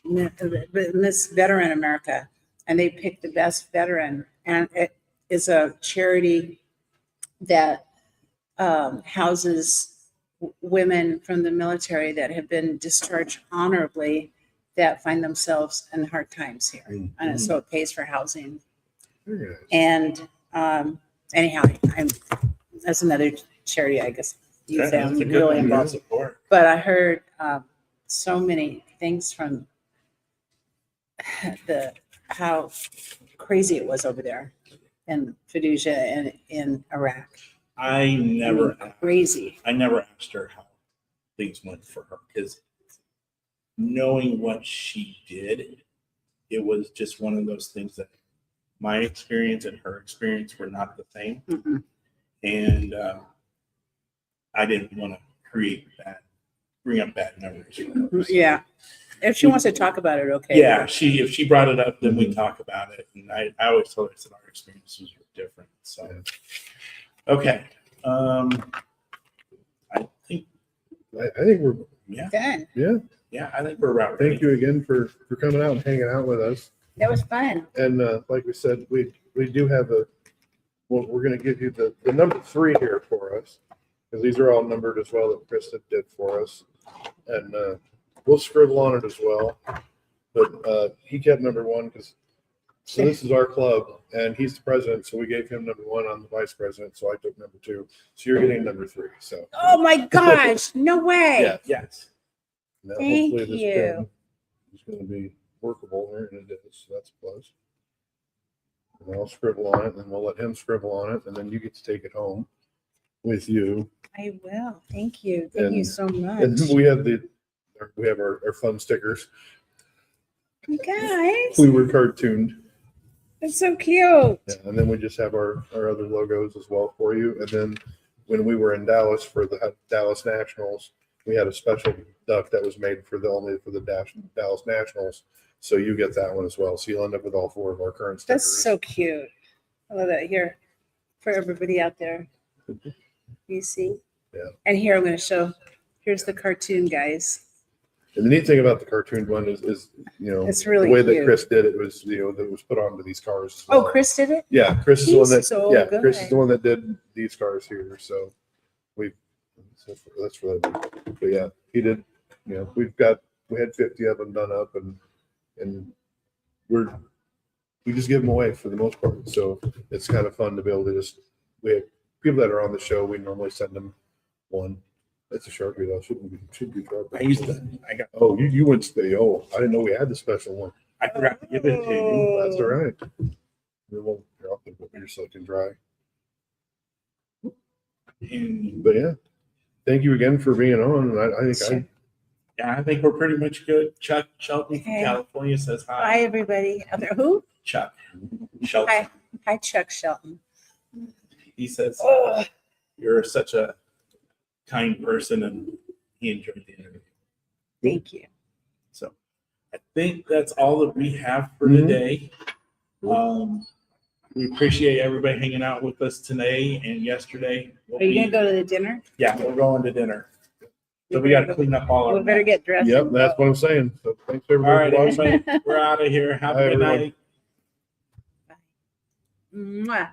Miss Veteran America, and they pick the best veteran, and it is a charity that houses women from the military that have been discharged honorably that find themselves in hard times here. And so it pays for housing. Very nice. And anyhow, that's another charity, I guess. You Yeah, found that's a good really one to involved. support. But I heard so many things from how crazy it was over there in Fallujah and in Iraq. I never Crazy. asked her how things went for her because knowing what she did, it was just one of those things that my experience and her experience were not the same. Mm-mm. And I didn't want to bring up bad memories. for her. Yeah. If she wants to talk about it, okay. Yeah, if she brought it up, then we talk about it. And I always told her that our experiences were different. So, okay. I think, I think we're, yeah, Good. I think we're about thank you again for coming out and hanging out with us. That was fun. And like we said, we do have we're going to give you the number 3 here for us, because these are all numbered as well that Krista did for us. And we'll scribble on it as well. But he kept number 1 so this is our club, and he's the president, so we gave him number 1 on the vice president, so I took number 2. So you're getting number 3. So Oh my gosh. No way. Yeah. Yes. now Thank hopefully this you. pen is going to be workable here, and it is. So that's a plus. And I'll scribble on it, and then we'll let him scribble on it, and then you get to take it home with you. I will. Thank you. Thank you And- so much. And then we have our fun stickers. You guys, We were cartooned. that's so cute. Yeah, and then we just have our other logos as well for you. And then when we were in Dallas for the Dallas Nationals, we had a special duck that was made only for the Dallas Nationals. So you get that one as well. So you'll end up with all 4 of our current stickers. That's so cute. I love that. Here, for everybody out there. You see? Yeah. And here I'm going to show, here's the cartoon, guys. And the neat thing about the cartoon one is It's really the way cute. that Chris did it was, that it was put onto these cars as Oh, well. Chris did it? Yeah, Chris is the one He's that so Chris is good. the one that did these cars here. So that's for that. But yeah, he did. We had 50 of them done up, and we just give them away for the most part. So it's kind of fun to be able to we have people that are on the show. We normally send them one. That's a Sharpie though. Should be Sharpie. I got. Oh, you went stay. Oh, I didn't know we had the special one. I forgot to give it to you. That's all right. I'll put your so it can dry. And But yeah, thank you again for being on. And I think we're pretty much good. Chuck Shelton from Okay. California says Hi, hi. everybody. Out there. Who? Chuck Shelton. Hi. Hi, Chuck Shelton. He says Oh, you're such a kind person, and he enjoyed the interview. thank you. So I think that's all that we have for Mhm. today. We appreciate everybody hanging out with us today and yesterday. Are you going to go to the dinner? Yeah, we're going to dinner. So we got to clean up all our. We better get dressed. Yep, and that's go. what I'm saying. So thanks All right, everybody for watching. everybody, we're out of here. Have Bye, a good everyone. night. Mwah.